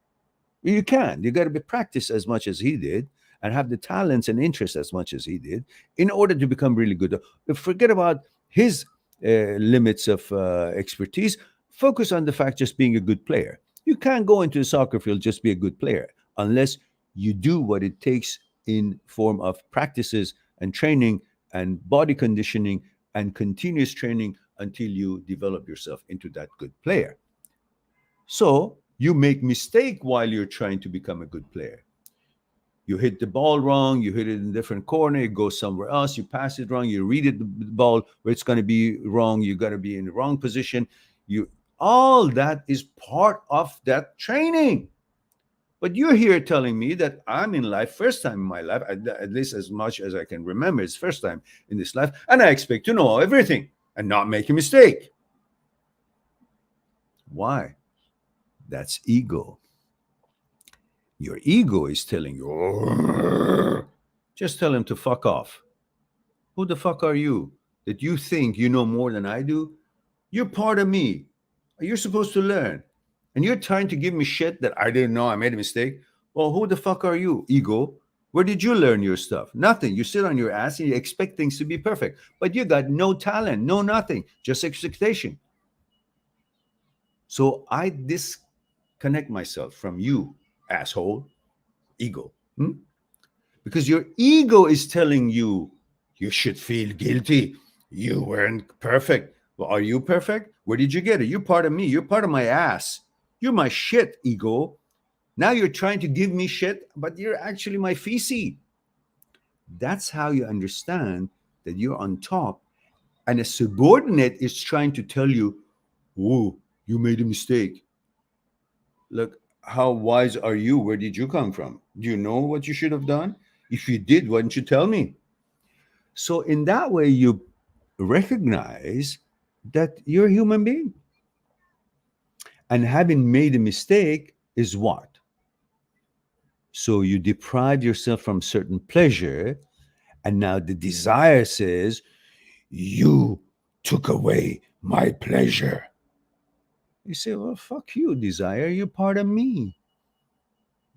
A: You can. You got to be practiced as much as he did and have the talents and interest as much as he did in order to become really good. Forget about his limits of expertise. Focus on the fact just being a good player. You can't go into the soccer field just be a good player unless you do what it takes in form of practices and training and body conditioning and continuous training until you develop yourself into that good player. So you make mistake while you're trying to become a good player. You hit the ball wrong, you hit it in a different corner, it goes somewhere else, you pass it wrong, you read it the ball where it's going to be wrong, you got to be in the wrong position. You all that is part of that training. But you're here telling me that I'm in life, first time in my life, at least as much as I can remember, it's first time in this life, and I expect to know everything and not make a mistake. Why? That's ego. Your ego is telling you, "Urgh." Just tell him to fuck off. Who the fuck are you that you think you know more than I do? You're part of me. You're supposed to learn. And you're trying to give me shit that I didn't know I made a mistake. Well, who the fuck are you, ego? Where did you learn your stuff? Nothing. You sit on your ass and you expect things to be perfect. But you got no talent, no nothing, just expectation. So I disconnect myself from you, asshole, ego. Because your ego is telling you you should feel guilty. You weren't perfect. Well, are you perfect? Where did you get it? You're part of me. You're part of my ass. You're my shit, ego. Now you're trying to give me shit, but you're actually my feces. That's how you understand that you're on top. And a subordinate is trying to tell you, oh, you made a mistake. Look, how wise are you? Where did you come from? Do you know what you should have done? If you did, why didn't you tell me? So, in that way, you recognize that you're a human being. And having made a mistake is what? So, you deprive yourself from certain pleasure. And now the desire says, you took away my pleasure. You say, well, fuck you, desire. You're part of me.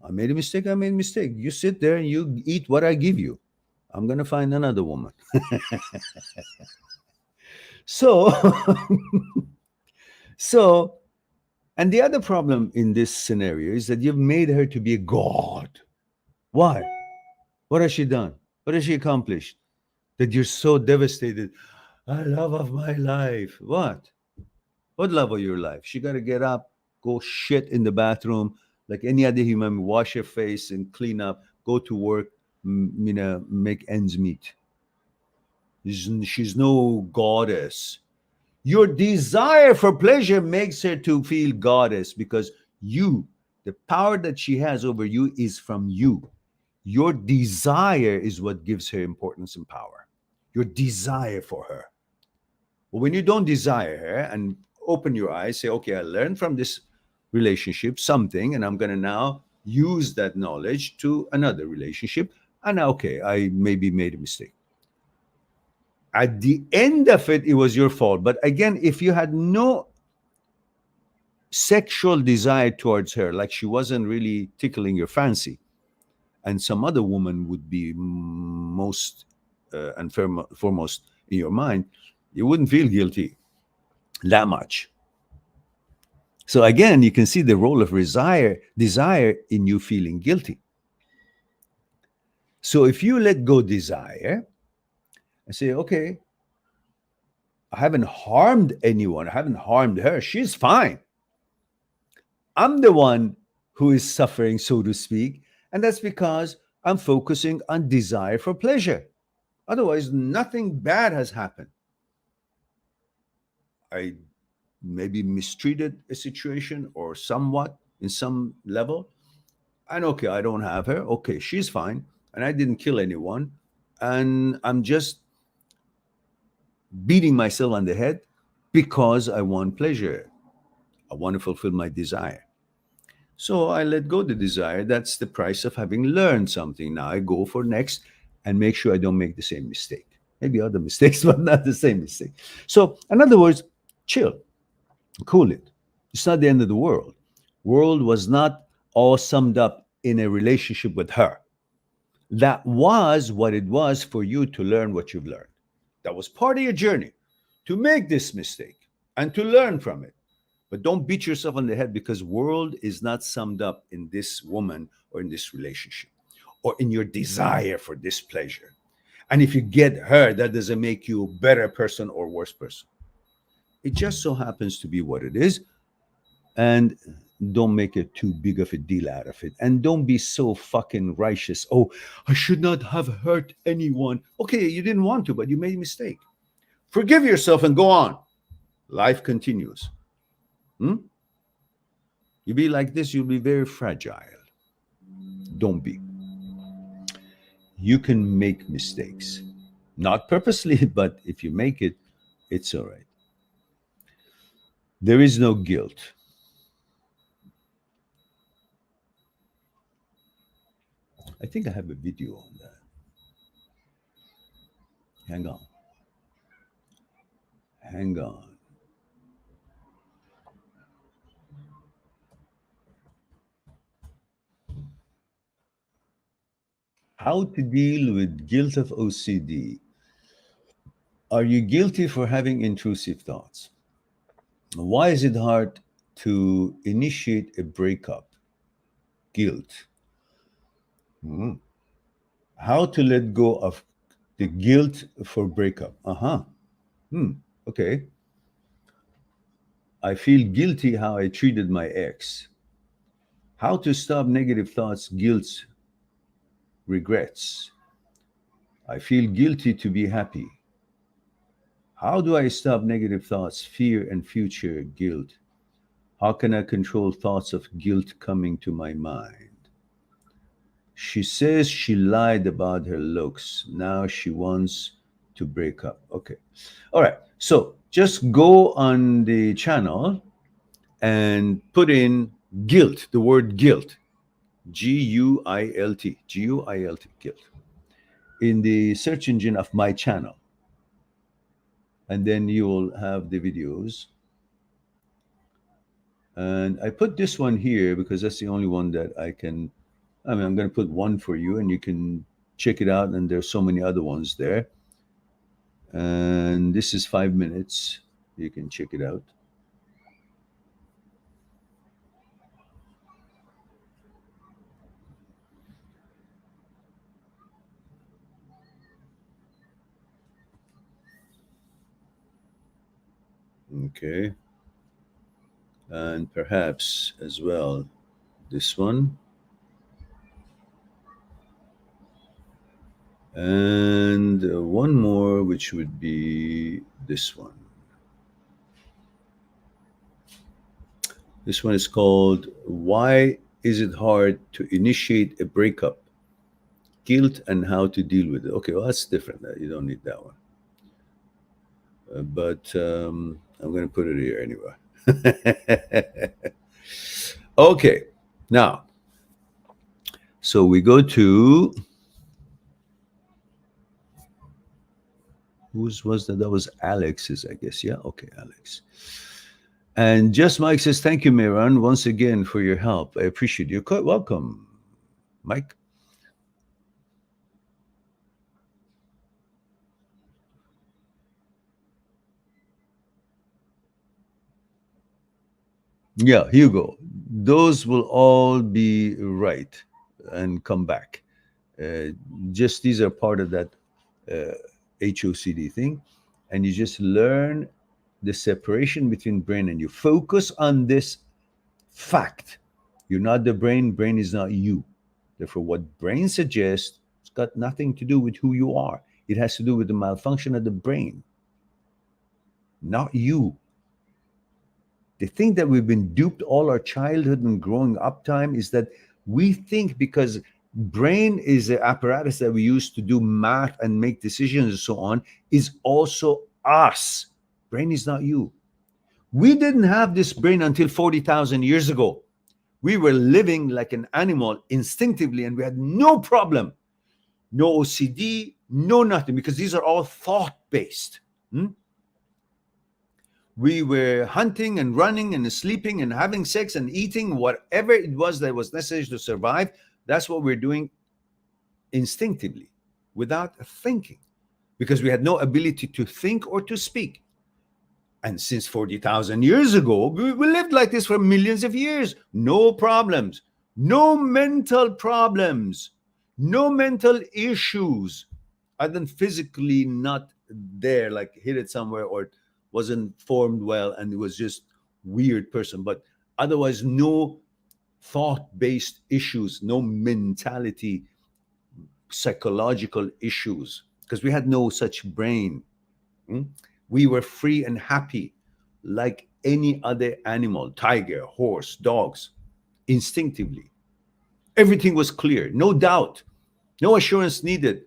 A: I made a mistake. I made a mistake. You sit there and you eat what I give you. I'm going to find another woman. So, so, and the other problem in this scenario is that you've made her to be a god. Why? What has she done? What has she accomplished? That you're so devastated. I love of my life. What? What love of your life? She got to get up, go shit in the bathroom like any other human, wash her face and clean up, go to work, make ends meet. She's no goddess. Your desire for pleasure makes her to feel goddess because you, the power that she has over you is from you. Your desire is what gives her importance and power. Your desire for her. But when you don't desire her and open your eyes, say, okay, I learned from this relationship something, and I'm going to now use that knowledge to another relationship. And okay, I maybe made a mistake. At the end of it, it was your fault. But again, if you had no sexual desire towards her, like she wasn't really tickling your fancy, and some other woman would be most and foremost in your mind, you wouldn't feel guilty that much. So again, you can see the role of desire in you feeling guilty. So if you let go desire and say, okay, I haven't harmed anyone, I haven't harmed her, she's fine. I'm the one who is suffering, so to speak, and that's because I'm focusing on desire for pleasure. Otherwise, nothing bad has happened. I maybe mistreated a situation or somewhat in some level. And okay, I don't have her. Okay, she's fine. And I didn't kill anyone. And I'm just beating myself on the head because I want pleasure. I want to fulfill my desire. So I let go the desire. That's the price of having learned something. Now I go for next and make sure I don't make the same mistake. Maybe other mistakes, but not the same mistake. So, in other words, chill, cool it. It's not the end of the world. World was not all summed up in a relationship with her. That was what it was for you to learn what you've learned. That was part of your journey to make this mistake and to learn from it. But don't beat yourself on the head because world is not summed up in this woman or in this relationship or in your desire for this pleasure. And if you get her, that doesn't make you a better person or worse person. It just so happens to be what it is. And don't make it too big of a deal out of it. And don't be so fucking righteous. Oh, I should not have hurt anyone. Okay, you didn't want to, but you made a mistake. Forgive yourself and go on. Life continues. You be like this, you'll be very fragile. Don't be. You can make mistakes. Not purposely, but if you make it, it's all right. There is no guilt. I think I have a video on that. Hang on. Hang on. How to deal with guilt of OCD. Are you guilty for having intrusive thoughts? Why is it hard to initiate a breakup? Guilt. How to let go of the guilt for breakup? Okay. I feel guilty how I treated my ex. How to stop negative thoughts, guilt, regrets. I feel guilty to be happy. How do I stop negative thoughts, fear, and future guilt? How can I control thoughts of guilt coming to my mind? She says she lied about her looks. Now she wants to break up. Okay. All right. So just go on the channel and put in guilt, the word guilt, Guilt, Guilt, guilt, in the search engine of my channel. And then you will have the videos. And I put this one here because that's the only one that I'm going to put one for you and you can check it out. And there's so many other ones there. And this is 5 minutes. You can check it out. Okay. And perhaps as well, this one. And one more, which would be this one. This one is called Why Is It Hard to Initiate a Breakup? Guilt and How to Deal with It. Okay, well, that's different. You don't need that one. But I'm going to put it here anyway. Okay, now, so we go to, whose was that? That was Alex's, I guess. Yeah, okay, Alex. And Just Mike says, thank you, Miran, once again for your help. I appreciate you. Quite welcome, Mike. Yeah, Hugo. Those will all be right and come back. Uh, just these are part of that uh, HOCD thing. And you just learn the separation between brain and you. Focus on this fact. You're not the brain, brain is not you. Therefore, what brain suggests, it's got nothing to do with who you are. It has to do with the malfunction of the brain, not you. The thing that we've been duped all our childhood and growing up time is that we think because brain is the apparatus that we use to do math and make decisions and so on is also us. Brain is not you. We didn't have this brain until 40,000 years ago. We were living like an animal instinctively and we had no problem. No OCD, no nothing, because these are all thought based. We were hunting and running and sleeping and having sex and eating whatever it was that was necessary to survive. That's what we're doing instinctively without thinking, because we had no ability to think or to speak. And since 40,000 years ago, we lived like this for millions of years. No problems, no mental problems, no mental issues, other than physically not there, like hit it somewhere or wasn't formed well and it was just weird person. But otherwise, no thought-based issues, no mentality, psychological issues, because we had no such brain. We were free and happy like any other animal, tiger, horse, dogs, instinctively. Everything was clear, no doubt, no assurance needed,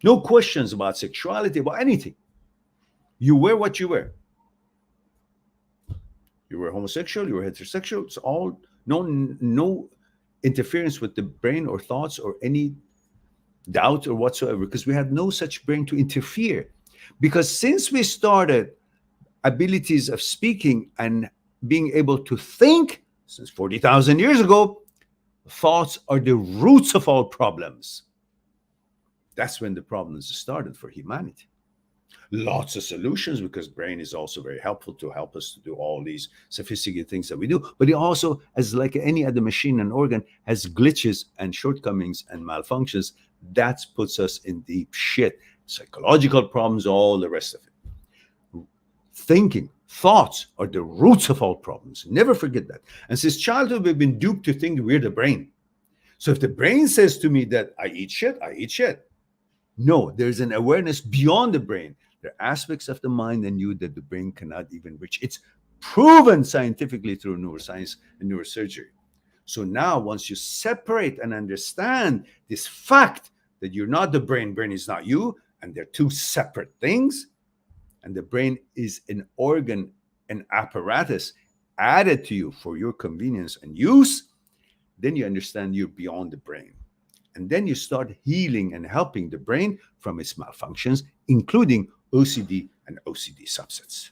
A: no questions about sexuality, about anything. You were what you were. You were homosexual, you were heterosexual. It's all no interference with the brain or thoughts or any doubt or whatsoever, because we had no such brain to interfere. Because since we started abilities of speaking and being able to think since 40,000 years ago, thoughts are the roots of all problems. That's when the problems started for humanity. Lots of solutions, because brain is also very helpful to help us to do all these sophisticated things that we do. But it also, as like any other machine and organ, has glitches and shortcomings and malfunctions. That puts us in deep shit. Psychological problems, all the rest of it. Thinking, thoughts are the roots of all problems. Never forget that. And since childhood, we've been duped to think we're the brain. So if the brain says to me that I eat shit, I eat shit. No, there's an awareness beyond the brain. There are aspects of the mind and you that the brain cannot even reach. It's proven scientifically through neuroscience and neurosurgery. So now, once you separate and understand this fact that you're not the brain, brain is not you, and they're two separate things, and the brain is an organ, an apparatus added to you for your convenience and use, then you understand you're beyond the brain. And then you start healing and helping the brain from its malfunctions, including OCD and OCD subsets.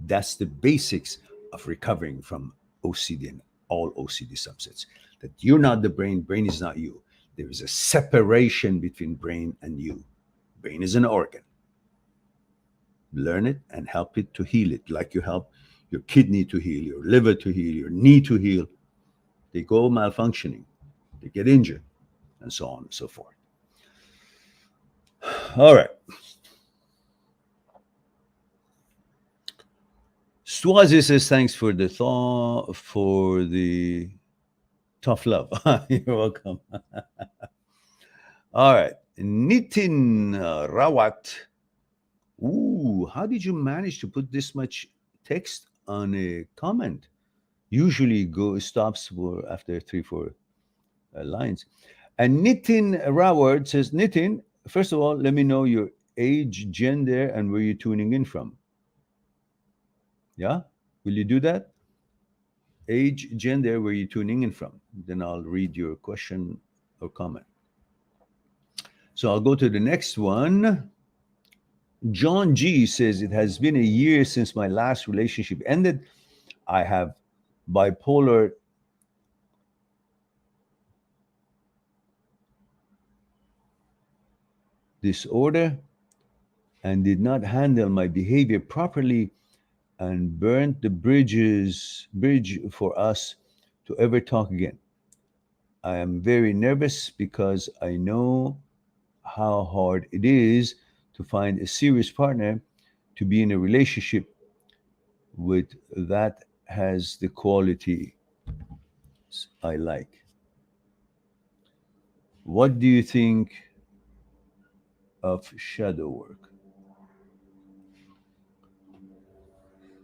A: That's the basics of recovering from OCD and all OCD subsets. That you're not the brain, brain is not you. There is a separation between brain and you. Brain is an organ. Learn it and help it to heal it, like you help your kidney to heal, your liver to heal, your knee to heal. They go malfunctioning, they get injured, and so on and so forth. All right. Swazi says, thanks for the thought, for the tough love. You're welcome. All right. Nitin Rawat. Ooh, how did you manage to put this much text on a comment? Usually stops for after 3-4 lines. And Nitin Rawat says, Nitin, first of all, let me know your age, gender, and where you're tuning in from. Yeah? Will you do that? Age, gender, where you're tuning in from. Then I'll read your question or comment. So I'll go to the next one. John G says, it has been a year since my last relationship ended. I have bipolar disorder and did not handle my behavior properly and burnt the bridge for us to ever talk again. I am very nervous because I know how hard it is to find a serious partner to be in a relationship with that has the quality I like. What do you think of shadow work?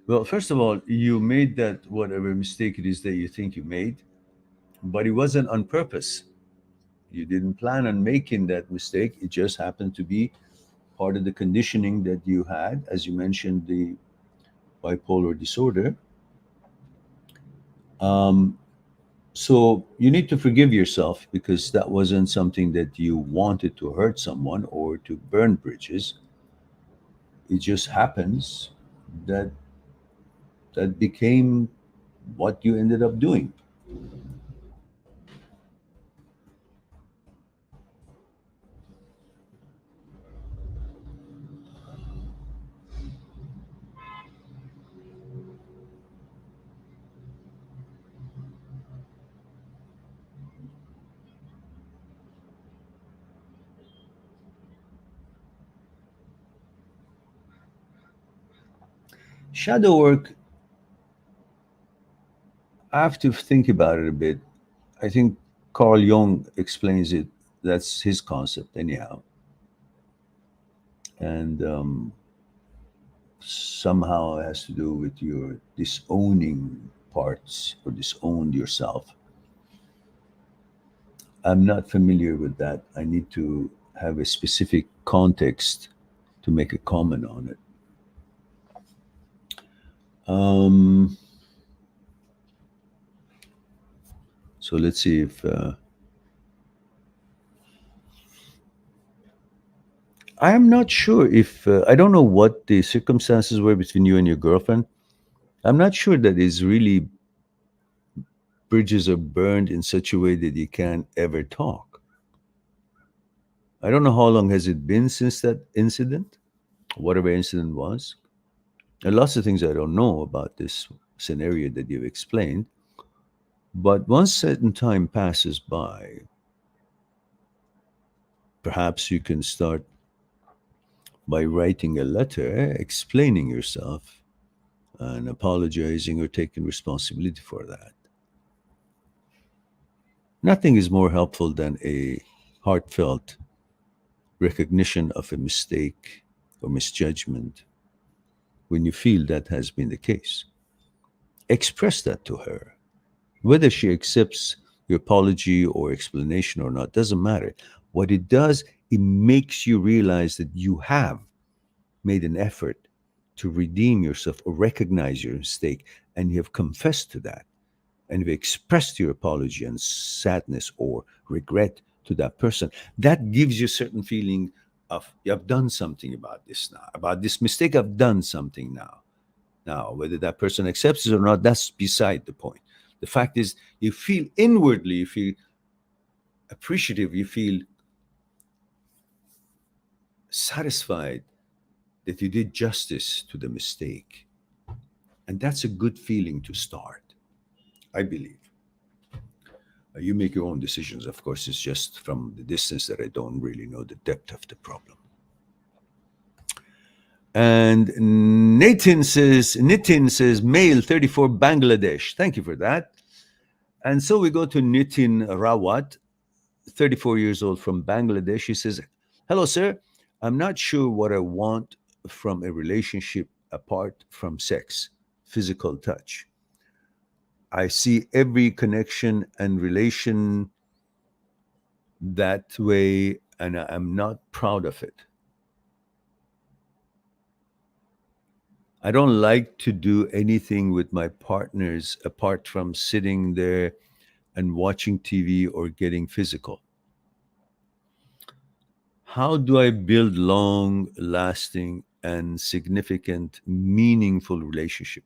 A: Well, first of all, you made that whatever mistake it is that you think you made, but it wasn't on purpose. You didn't plan on making that mistake. It just happened to be part of the conditioning that you had, as you mentioned, the bipolar disorder. Um, so you need to forgive yourself because that wasn't something that you wanted to hurt someone or to burn bridges. It just happens that that became what you ended up doing. Shadow work, I have to think about it a bit. I think Carl Jung explains it. That's his concept, anyhow. And somehow it has to do with your disowning parts or disowned yourself. I'm not familiar with that. I need to have a specific context to make a comment on it. Um, so let's see if I am not sure if I don't know what the circumstances were between you and your girlfriend. I'm not sure that is really bridges are burned in such a way that you can't ever talk. I don't know how long has it been since that incident, whatever incident was. There are lots of things I don't know about this scenario that you've explained. But once certain time passes by, perhaps you can start by writing a letter explaining yourself and apologizing or taking responsibility for that. Nothing is more helpful than a heartfelt recognition of a mistake or misjudgment when you feel that has been the case. Express that to her. Whether she accepts your apology or explanation or not doesn't matter. What it does, it makes you realize that you have made an effort to redeem yourself or recognize your mistake, and you have confessed to that, and you've expressed your apology and sadness or regret to that person. That gives you a certain feeling of, you have done something about this now, about this mistake. I've done something now. Now, whether that person accepts it or not, that's beside the point. The fact is, you feel inwardly, you feel appreciative, you feel satisfied that you did justice to the mistake. And that's a good feeling to start, I believe. You make your own decisions. Of course, it's just from the distance that I don't really know the depth of the problem. And Nitin says, male 34 Bangladesh. Thank you for that. And so we go to Nitin Rawat, 34 years old from Bangladesh. He says, hello, sir. I'm not sure what I want from a relationship apart from sex, physical touch. I see every connection and relation that way, and I'm not proud of it. I don't like to do anything with my partners apart from sitting there and watching TV or getting physical. How do I build long lasting and significant, meaningful relationship?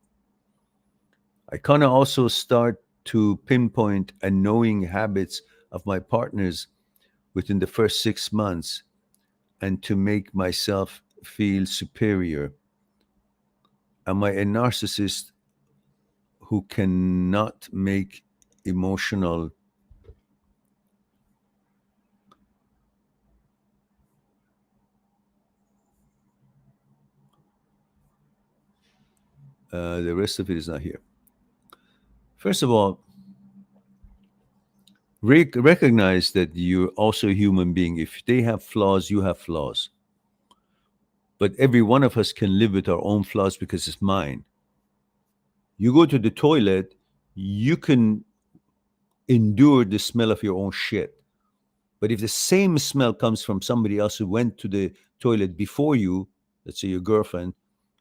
A: I kind of also start to pinpoint annoying habits of my partners within the first 6 months and to make myself feel superior. Am I a narcissist who cannot make emotional? The rest of it is not here. First of all, recognize that you're also a human being. If they have flaws, you have flaws. But every one of us can live with our own flaws because it's mine. You go to the toilet, you can endure the smell of your own shit. But if the same smell comes from somebody else who went to the toilet before you, let's say your girlfriend,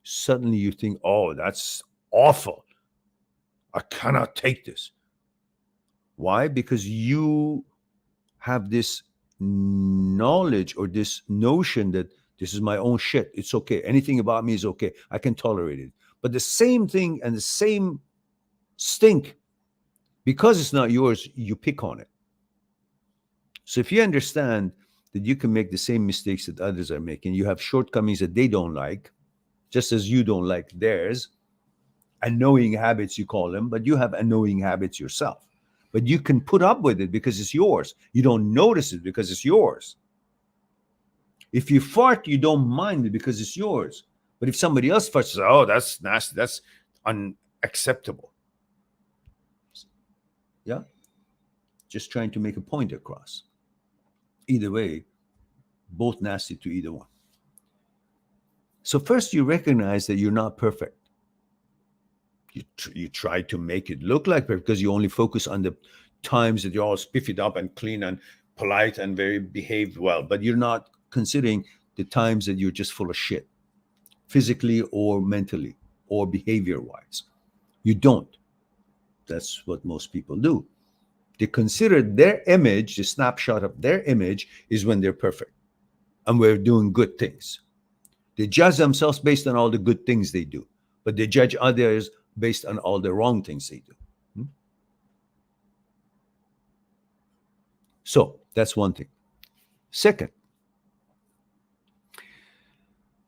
A: suddenly you think, oh, that's awful. I cannot take this. Why? Because you have this knowledge or this notion that this is my own shit. It's okay. Anything about me is okay. I can tolerate it. But the same thing and the same stink, because it's not yours, you pick on it. So if you understand that you can make the same mistakes that others are making, you have shortcomings that they don't like, just as you don't like theirs, annoying habits you call them, but you have annoying habits yourself. But you can put up with it because it's yours. You don't notice it because it's yours. If you fart, you don't mind it because it's yours. But if somebody else farts, oh, that's nasty, that's unacceptable. Yeah? Just trying to make a point across. Either way, both nasty to either one. So first you recognize that you're not perfect. You try to make it look like perfect because you only focus on the times that you're all spiffied up and clean and polite and very behaved well, but you're not considering the times that you're just full of shit, physically or mentally or behavior wise. You don't. That's what most people do. They consider their image, the snapshot of their image, is when they're perfect and we're doing good things. They judge themselves based on all the good things they do, but they judge others based on all the wrong things they do. So that's one thing. Second,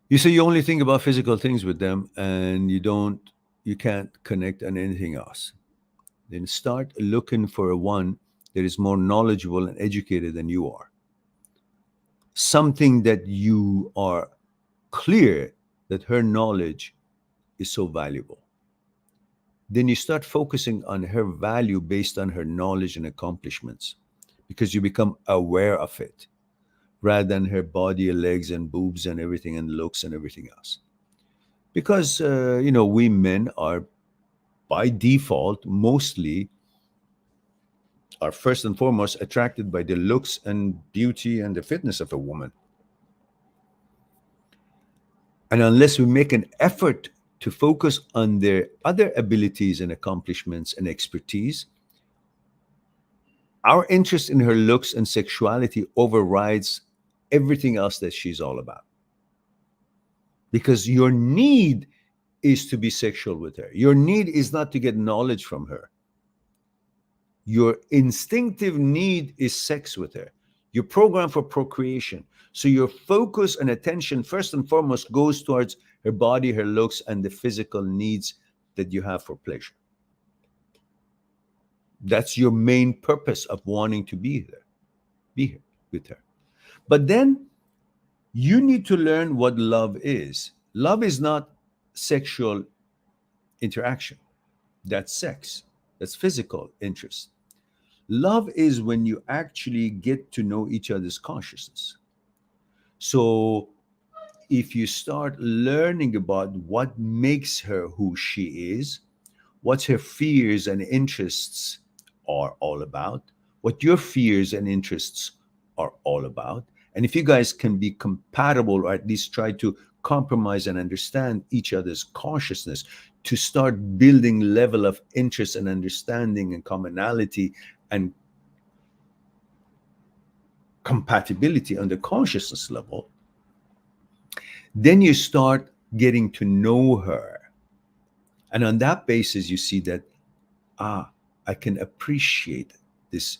A: you say you only think about physical things with them and you can't connect on anything else. Then start looking for one that is more knowledgeable and educated than you are. Something that you are clear that her knowledge is so valuable. Then you start focusing on her value based on her knowledge and accomplishments because you become aware of it rather than her body, legs, and boobs and everything and looks and everything else. Because, we men are by default mostly are first and foremost attracted by the looks and beauty and the fitness of a woman. And unless we make an effort to focus on their other abilities and accomplishments and expertise, our interest in her looks and sexuality overrides everything else that she's all about. Because your need is to be sexual with her. Your need is not to get knowledge from her. Your instinctive need is sex with her. You're programmed for procreation. So your focus and attention, first and foremost, goes towards her body, her looks, and the physical needs that you have for pleasure. That's your main purpose of wanting to be here with her. But then you need to learn what love is. Love is not sexual interaction. That's sex. That's physical interest. Love is when you actually get to know each other's consciousness. So if you start learning about what makes her who she is, what her fears and interests are all about, what your fears and interests are all about, and if you guys can be compatible or at least try to compromise and understand each other's consciousness to start building level of interest and understanding and commonality and compatibility on the consciousness level, then you start getting to know her. And on that basis, you see that, I can appreciate this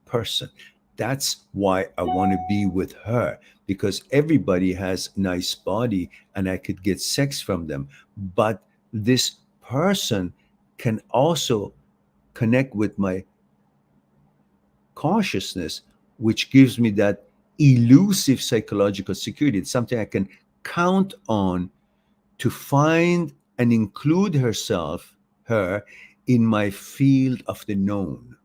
A: person. That's why I want to be with her, because everybody has nice body and I could get sex from them. But this person can also connect with my consciousness, which gives me that elusive psychological security. It's something I can count on to find and include her, in my field of the known.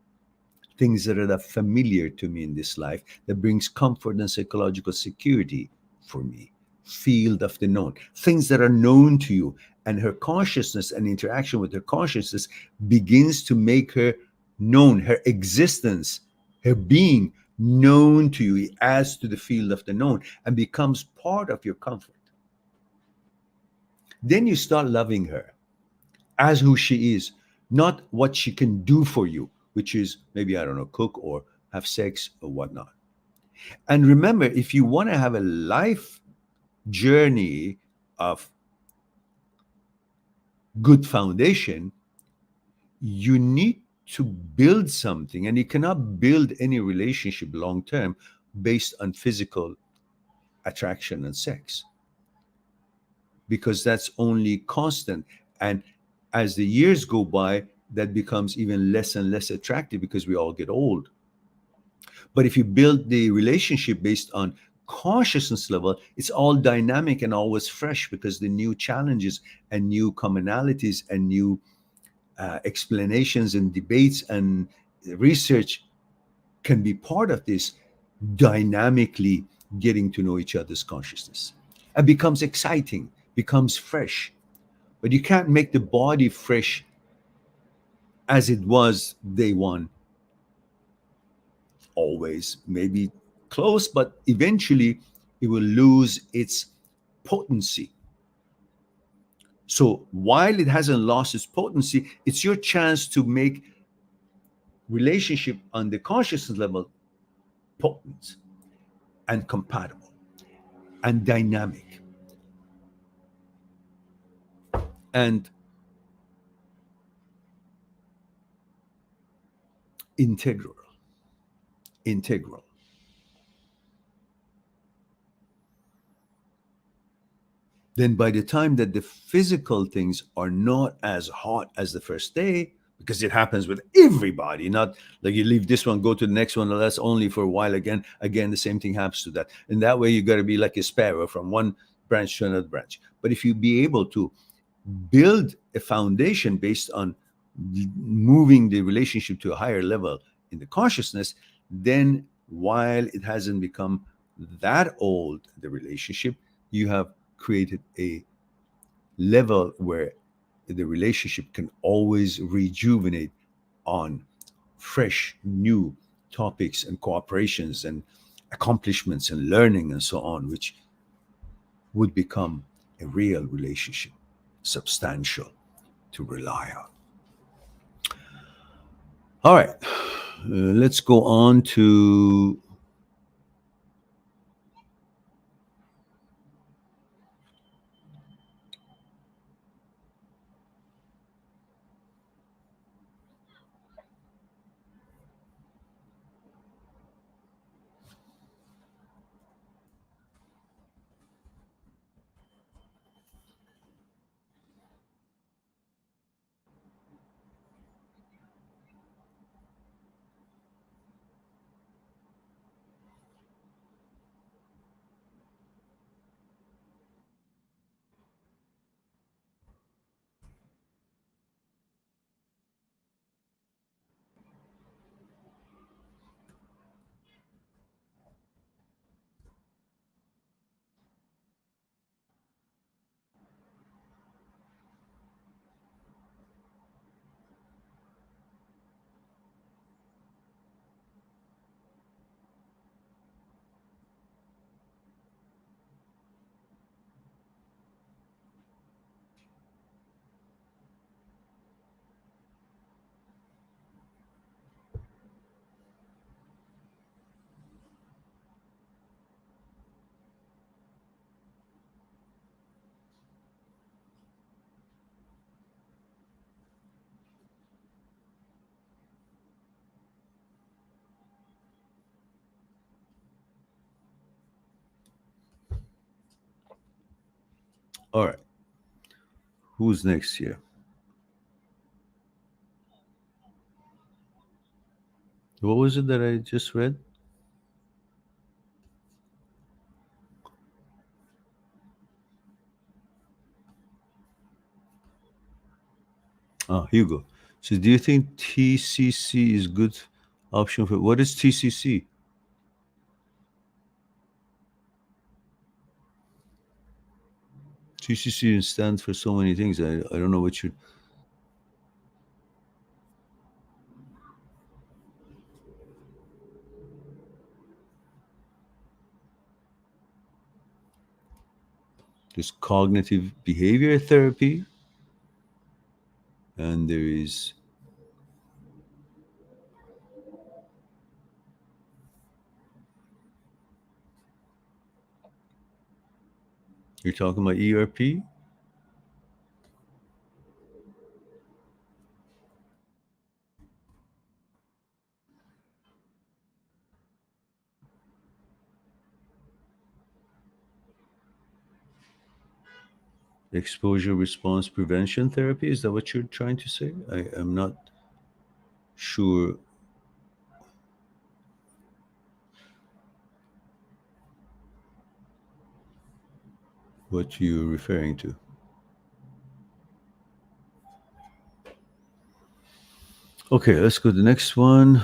A: Things that are familiar to me in this life, that brings comfort and psychological security for me. Field of the known. Things that are known to you. And her consciousness and interaction with her consciousness begins to make her known, her existence, her being known to you. It adds to the field of the known and becomes part of your comfort. Then you start loving her as who she is, not what she can do for you, which is maybe, I don't know, cook or have sex or whatnot. And remember, if you want to have a life journey of good foundation, you need to build something, and you cannot build any relationship long term based on physical attraction and sex, because that's only constant. And as the years go by, that becomes even less and less attractive because we all get old. But if you build the relationship based on consciousness level, it's all dynamic and always fresh, because the new challenges and new commonalities and new explanations and debates and research can be part of this dynamically getting to know each other's consciousness. And becomes exciting, becomes fresh. But you can't make the body fresh as it was day one. Always, maybe close, but eventually it will lose its potency. So while it hasn't lost its potency, it's your chance to make relationship on the consciousness level potent and compatible and dynamic and integral. Integral. Then by the time that the physical things are not as hot as the first day, because it happens with everybody, not like you leave this one, go to the next one, and that's only for a while. Again, the same thing happens to that. And that way you got to be like a sparrow from one branch to another branch. But if you be able to build a foundation based on moving the relationship to a higher level in the consciousness, then while it hasn't become that old, the relationship, you have created a level where the relationship can always rejuvenate on fresh, new topics and cooperations and accomplishments and learning and so on, which would become a real relationship, substantial to rely on. All right, let's go on to All right. Who's next here? What was it that I just read? Ah, Hugo. So do you think TCC is good option for what is TCC? TCC stands for so many things. I don't know what you. There's cognitive behavior therapy, and there is. You're talking about ERP? Exposure response prevention therapy? Is that what you're trying to say? I am not sure what you're referring to. Okay, let's go to the next one.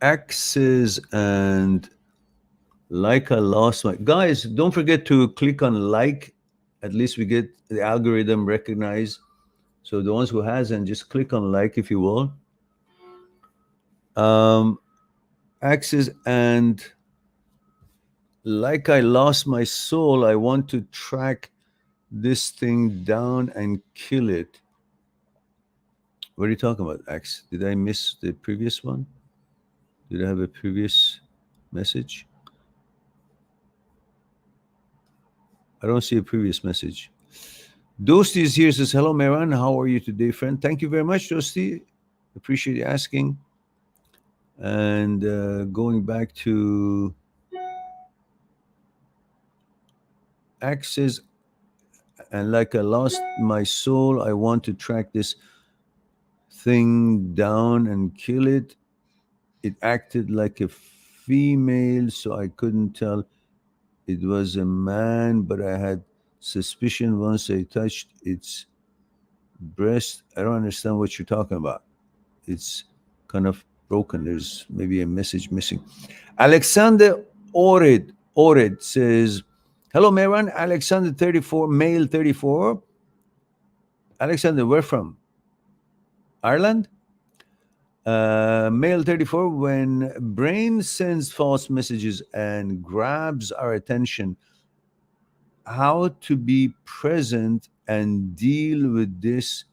A: Axes and like I lost my guys. Don't forget to click on like. At least we get the algorithm recognized. So the ones who hasn't, just click on like if you will. Axes and like I lost my soul. I want to track this thing down and kill it. What are you talking about, Axe? Did I miss the previous one? Did I have a previous message? I don't see a previous message. Dosti is here, says, hello, Meran. How are you today, friend? Thank you very much, Dosti. Appreciate you asking. And going back to Access, and like I lost my soul, I want to track this thing down and kill it. It acted like a female, so I couldn't tell it was a man, but I had suspicion once I touched its breast. I don't understand what you're talking about. It's kind of broken. There's maybe a message missing. Alexander Ored says, hello, Meran. Alexander 34, male 34. Alexander, where from? Ireland? Male 34, when brain sends false messages and grabs our attention, how to be present and deal with this,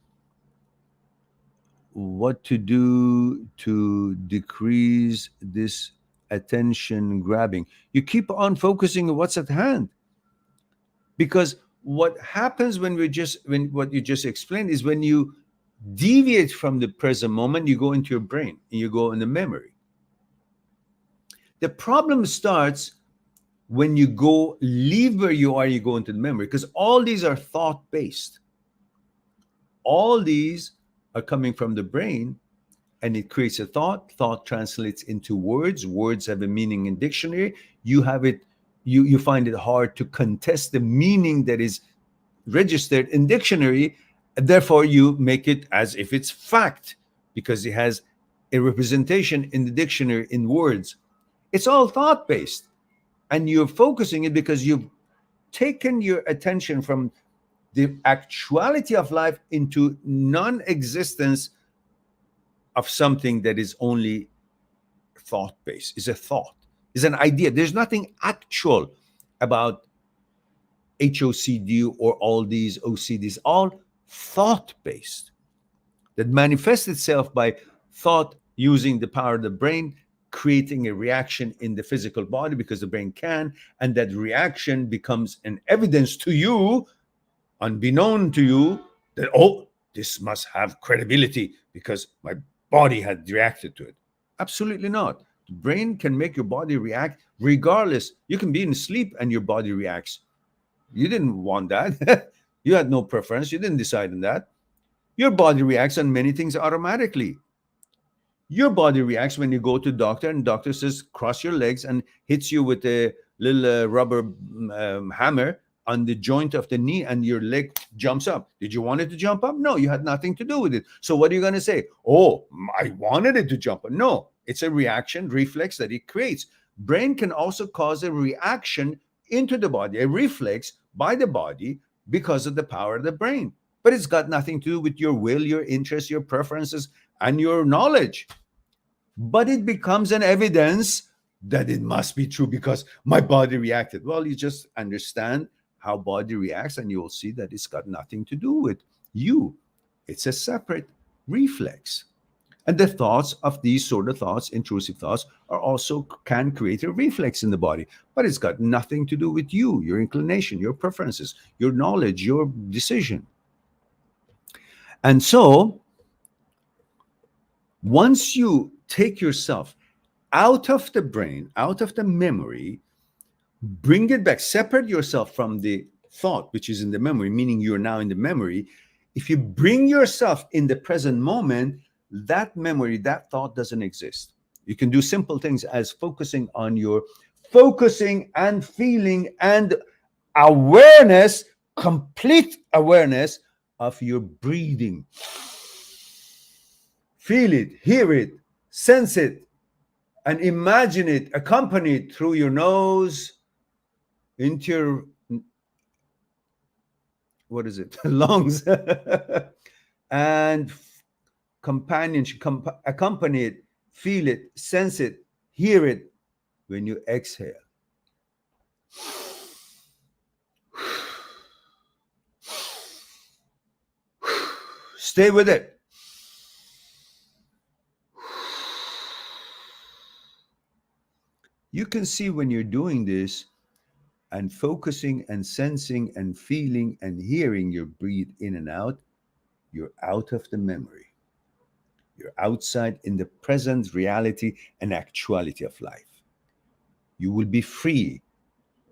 A: what to do to decrease this attention grabbing. You keep on focusing on what's at hand, because what happens when what you just explained is when you deviate from the present moment, you go into your brain and you go in the memory. The problem starts when you go leave where you are, you go into the memory, because all these are thought based. All these are coming from the brain, and it creates a thought. Thought translates into words. Words have a meaning in dictionary. You have it. You find it hard to contest the meaning that is registered in dictionary. Therefore, you make it as if it's fact because it has a representation in the dictionary in words. It's all thought based, and you're focusing it because you've taken your attention from the actuality of life into non-existence of something that is only thought-based, is a thought, is an idea. There's nothing actual about HOCD or all these OCDs, all thought-based that manifests itself by thought using the power of the brain creating a reaction in the physical body because the brain can, and that reaction becomes an evidence to you, unbeknown to you, that, oh, this must have credibility because my body had reacted to it. Absolutely not. The brain can make your body react regardless. You can be in sleep and your body reacts. You didn't want that. You had no preference. You didn't decide on that. Your body reacts on many things automatically. Your body reacts when you go to doctor and doctor says cross your legs and hits you with a little rubber hammer on the joint of the knee and your leg jumps up. Did you want it to jump up? No, you had nothing to do with it. So what are you going to say? Oh, I wanted it to jump up. No, it's a reaction reflex that it creates. Brain can also cause a reaction into the body, a reflex by the body because of the power of the brain. But it's got nothing to do with your will, your interests, your preferences, and your knowledge. But it becomes an evidence that it must be true because my body reacted. Well, you just understand how body reacts and you will see that it's got nothing to do with you. It's a separate reflex. And the thoughts of these sort of thoughts, intrusive thoughts, are also can create a reflex in the body, but it's got nothing to do with you, your inclination, your preferences, your knowledge, your decision. And so once you take yourself out of the brain, out of the memory, bring it back, separate yourself from the thought, which is in the memory, meaning you're now in the memory. If you bring yourself in the present moment, that memory, that thought doesn't exist. You can do simple things as focusing and feeling and awareness, complete awareness of your breathing. Feel it, hear it, sense it, and imagine it, accompany it through your nose into your, lungs, and companionship, accompany it, feel it, sense it, hear it when you exhale. Stay with it. You can see when you're doing this and focusing and sensing and feeling and hearing your breathe in and out, you're out of the memory. You're outside in the present reality and actuality of life. You will be free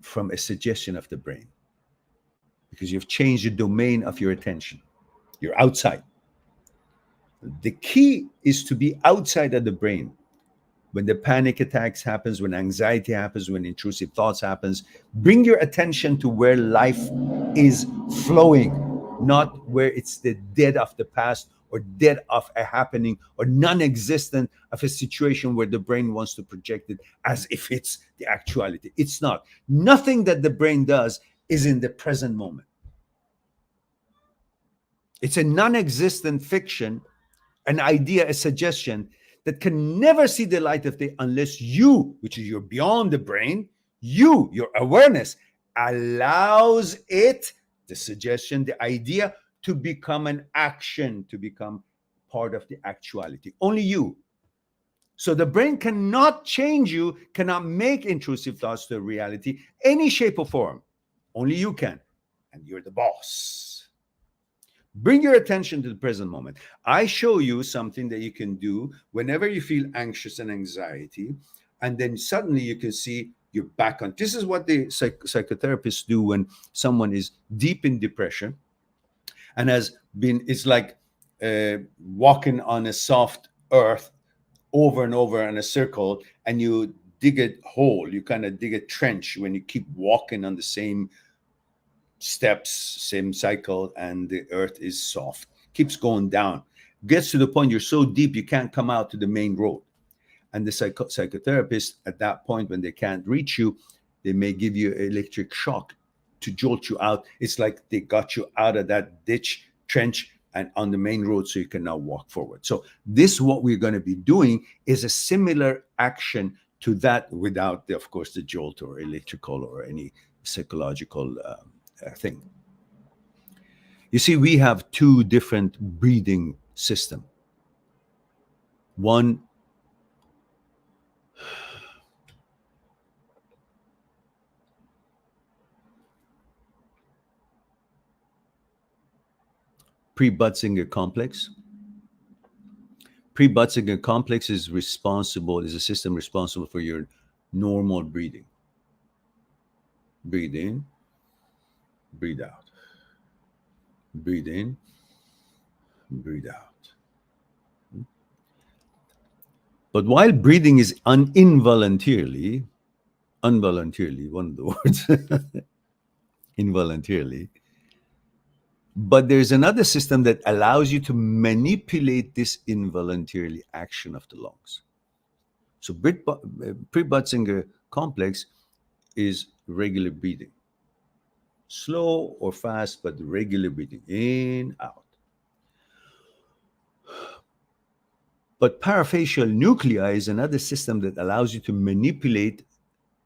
A: from a suggestion of the brain because you've changed the domain of your attention. You're outside. The key is to be outside of the brain. When the panic attacks happens, when anxiety happens, when intrusive thoughts happens, bring your attention to where life is flowing, not where it's the dead of the past or dead of a happening or non-existent of a situation where the brain wants to project it as if it's the actuality. It's not. Nothing that the brain does is in the present moment. It's a non-existent fiction, an idea, a suggestion that can never see the light of day unless you, which is you're beyond the brain, your awareness allows it, the suggestion, the idea, to become an action, to become part of the actuality. Only you. So the brain cannot change you, cannot make intrusive thoughts to a reality, any shape or form. Only you can. And you're the boss. Bring your attention to the present moment. I show you something that you can do whenever you feel anxious and anxiety, and then suddenly you can see you're back on. This is what the psychotherapists do when someone is deep in depression and it's like walking on a soft earth over and over in a circle, and you dig a hole, you kind of dig a trench when you keep walking on the same steps, same cycle, and the earth is soft, keeps going down, gets to the point you're so deep you can't come out to the main road. And the psychotherapist at that point, when they can't reach you, they may give you electric shock to jolt you out. It's like they got you out of that ditch, trench, and on the main road so you can now walk forward. So this, what we're going to be doing, is a similar action to that without, of course, the jolt or electrical or any psychological thing. You see, we have two different breathing systems. One pre-Butzinger complex. Pre-Butzinger complex is a system responsible for your normal breathing. Breathe in, breathe out. Breathe in, breathe out. But while breathing is involuntarily, one of the words, involuntarily, but there's another system that allows you to manipulate this involuntarily action of the lungs. So pre-Butzinger complex is regular breathing. Slow or fast, but regular breathing, in, out. But parafacial nuclei is another system that allows you to manipulate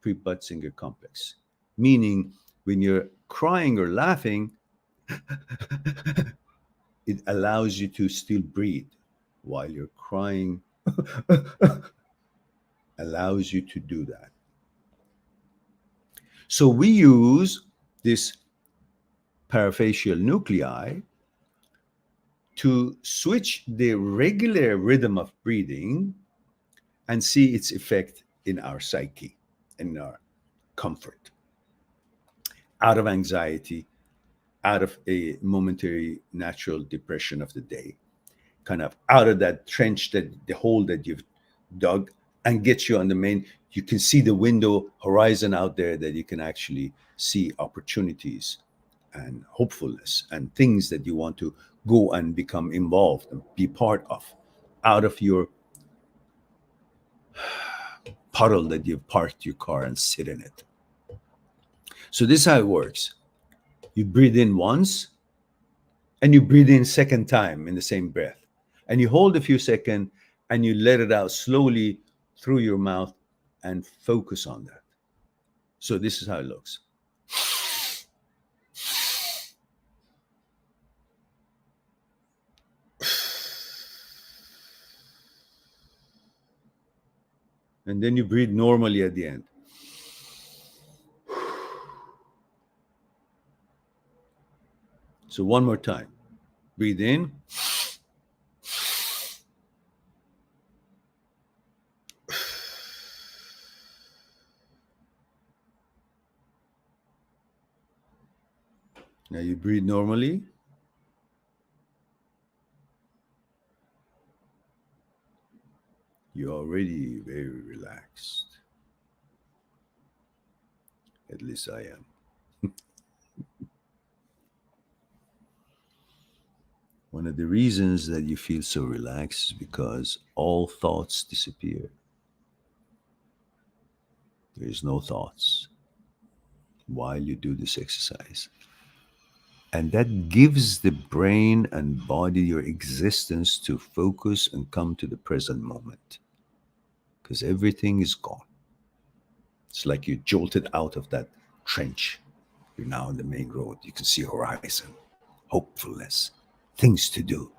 A: pre-Butzinger complex, meaning when you're crying or laughing, it allows you to still breathe while you're crying, allows you to do that. So we use this parafacial nuclei to switch the regular rhythm of breathing and see its effect in our psyche, in our comfort, out of anxiety, out of a momentary natural depression of the day, kind of out of that trench, that the hole that you've dug, and get you on the main. You can see the window horizon out there, that you can actually see opportunities and hopefulness and things that you want to go and become involved and be part of, out of your puddle that you've parked your car and sit in it. So this is how it works. You breathe in once and you breathe in second time in the same breath, and you hold a few seconds and you let it out slowly through your mouth and focus on that. So this is how it looks. And then you breathe normally at the end. So one more time. Breathe in. Now you breathe normally. You're already very relaxed. At least I am. One of the reasons that you feel so relaxed is because all thoughts disappear. There's no thoughts while you do this exercise. And that gives the brain and body your existence to focus and come to the present moment, because everything is gone. It's like you jolted out of that trench. You're now on the main road. You can see horizon, hopefulness, things to do,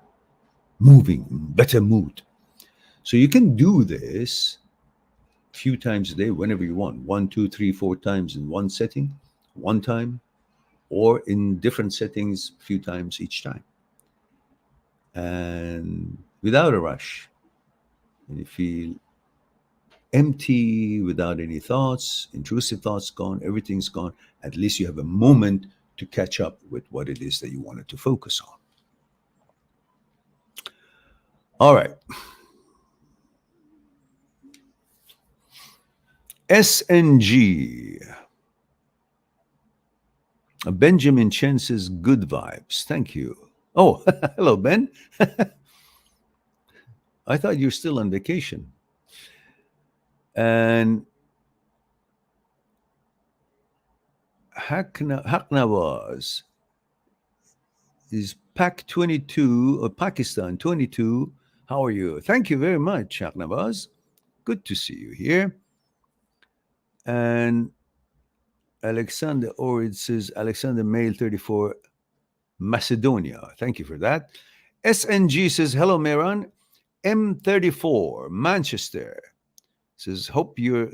A: moving, better mood. So you can do this a few times a day, whenever you want. 1, 2, 3, 4 times in one setting, one time, or in different settings, a few times each time. And without a rush. And you feel empty, without any thoughts, intrusive thoughts gone, everything's gone. At least you have a moment to catch up with what it is that you wanted to focus on. All right. SNG. Benjamin Chen says, good vibes. Thank you. Oh, hello, Ben. I thought you were still on vacation. And Haknawaz is Pak 22 or Pakistan 22. How are you? Thank you very much, Haknawaz. Good to see you here. And Alexander Orid says, Alexander Male 34, Macedonia. Thank you for that. SNG says, hello, Mehran. M34, Manchester. Says, hope you're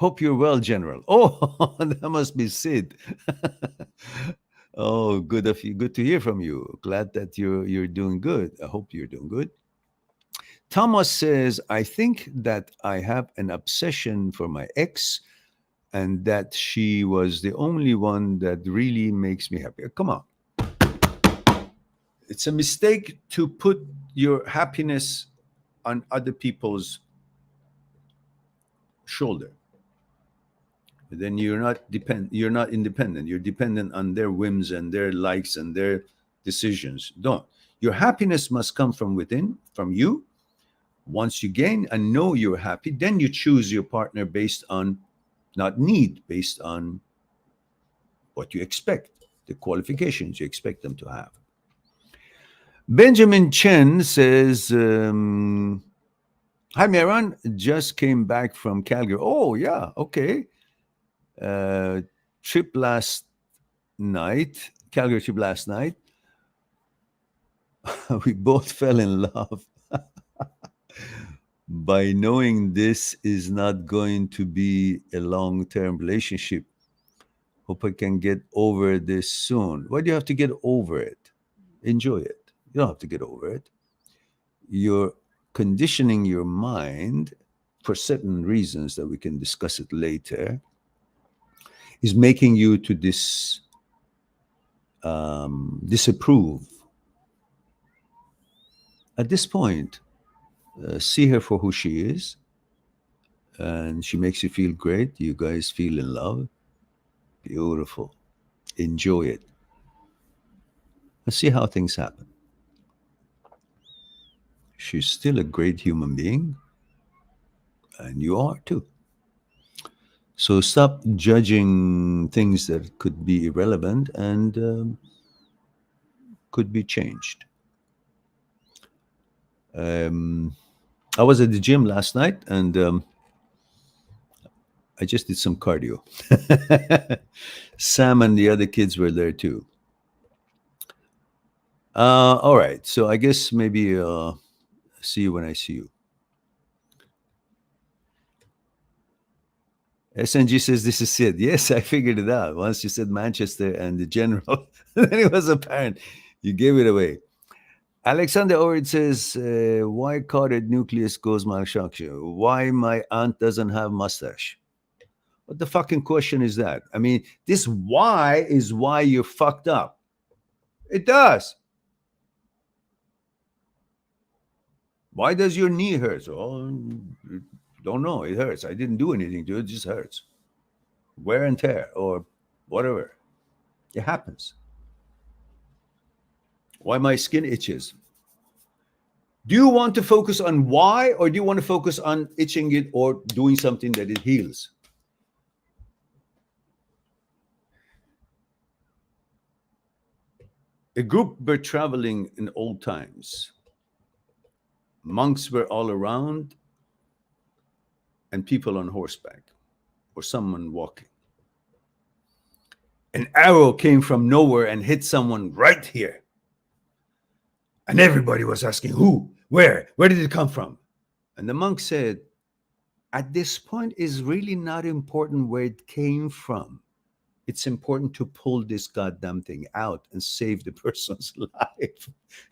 A: well, General. Oh, that must be Sid. Oh, good of you. Good to hear from you. Glad that you're doing good. I hope you're doing good. Thomas says, I think that I have an obsession for my ex and that she was the only one that really makes me happy. Come on. It's a mistake to put your happiness on other people's shoulder. Then you're not independent. You're dependent on their whims and their likes and their decisions. Don't. Your happiness must come from within, from you. Once you gain and know you're happy, then you choose your partner based on not need, based on what you expect, the qualifications you expect them to have. Benjamin Chen says, hi, Meran, just came back from Calgary. Oh, yeah, okay. Trip last night, Calgary trip last night. We both fell in love by knowing this is not going to be a long-term relationship. Hope I can get over this soon. Why do you have to get over it? Enjoy it. You don't have to get over it. You're conditioning your mind for certain reasons that we can discuss it later, is making you to disapprove. At this point, see her for who she is, and she makes you feel great. You guys feel in love. Beautiful. Enjoy it. Let's see how things happen. She's still a great human being, and you are too. So stop judging things that could be irrelevant and could be changed. I was at the gym last night, and I just did some cardio. Sam and the other kids were there too. All right. So I guess maybe see you when I see you. SNG says this is Sid. Yes, I figured it out. Once you said Manchester and the general, then it was apparent. You gave it away. Alexander Orid says, why carded nucleus goes malfunction? Why my aunt doesn't have mustache? What the fucking question is that? I mean, this why is why you're fucked up. It does. Why does your knee hurt? Oh, don't know. It hurts. I didn't do anything to it. It just hurts. Wear and tear or whatever. It happens. Why my skin itches? Do you want to focus on why, or do you want to focus on itching it or doing something that it heals? A group were traveling in old times. Monks were all around and people on horseback or someone walking. An arrow came from nowhere and hit someone right here. And everybody was asking, who? Where? Where did it come from? And the monk said, at this point, it's really not important where it came from. It's important to pull this goddamn thing out and save the person's life.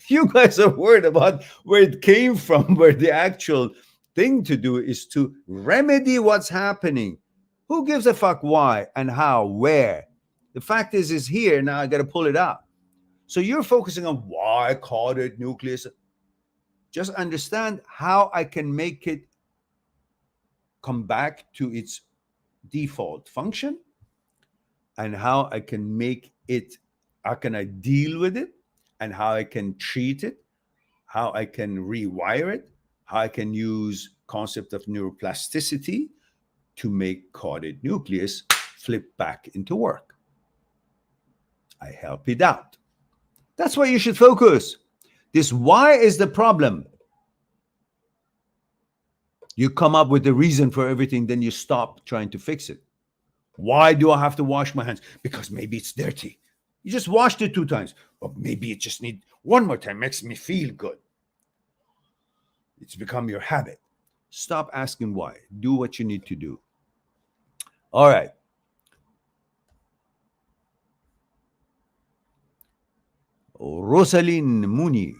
A: You guys are worried about where it came from, where the actual thing to do is to remedy what's happening. Who gives a fuck why and how, where? The fact is here. Now I got to pull it out. So you're focusing on why carded nucleus. Just understand how I can make it come back to its default function and how I can make it, how can I deal with it and how I can treat it, how I can rewire it, how I can use concept of neuroplasticity to make carded nucleus flip back into work. I help it out. That's why you should focus. This why is the problem. You come up with the reason for everything, then you stop trying to fix it. Why do I have to wash my hands? Because maybe it's dirty. You just washed it 2 times. Or maybe it just needs one more time. Makes me feel good. It's become your habit. Stop asking why. Do what you need to do. All right. Rosaline Muni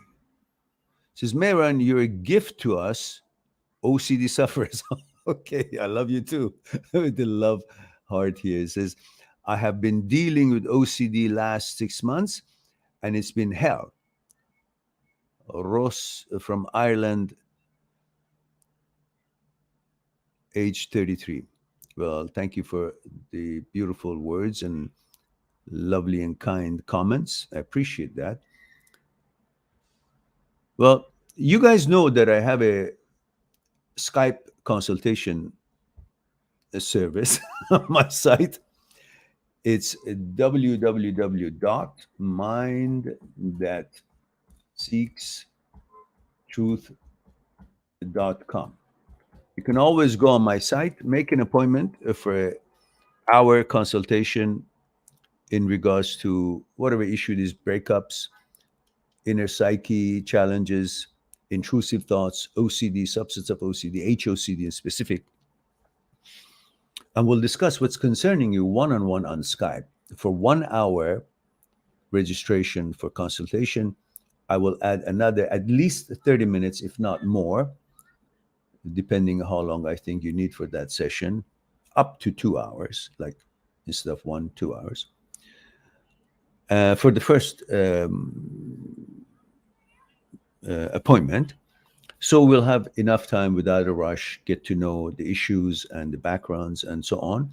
A: says, Mehran, you're a gift to us, OCD sufferers. Okay, I love you too. With the love heart here. It says, I have been dealing with OCD last 6 months and it's been hell. Ross from Ireland, age 33. Well, thank you for the beautiful words and lovely and kind comments. I appreciate that. Well, you guys know that I have a Skype consultation service on my site. It's www.mindthatseekstruth.com. You can always go on my site, make an appointment for an hour consultation in regards to whatever issue these breakups, inner psyche challenges, intrusive thoughts, OCD, subsets of OCD, HOCD in specific. And we'll discuss what's concerning you one-on-one on Skype. For 1 hour registration for consultation, I will add another at least 30 minutes, if not more, depending on how long I think you need for that session, up to 2 hours, like instead of 2 hours. For the first appointment. So we'll have enough time without a rush, get to know the issues and the backgrounds and so on.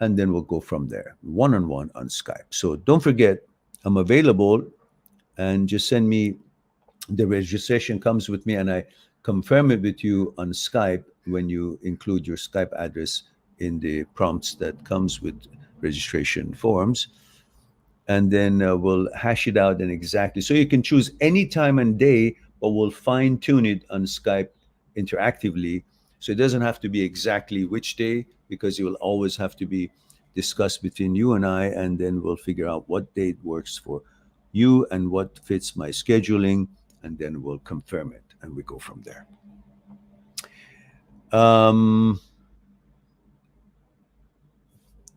A: And then we'll go from there, one-on-one on Skype. So don't forget, I'm available, and just send me the registration comes with me, and I confirm it with you on Skype when you include your Skype address in the prompts that comes with registration forms. And then we'll hash it out and exactly. So you can choose any time and day, but we'll fine tune it on Skype interactively. So it doesn't have to be exactly which day, because it will always have to be discussed between you and I, and then we'll figure out what date works for you and what fits my scheduling, and then we'll confirm it and we go from there.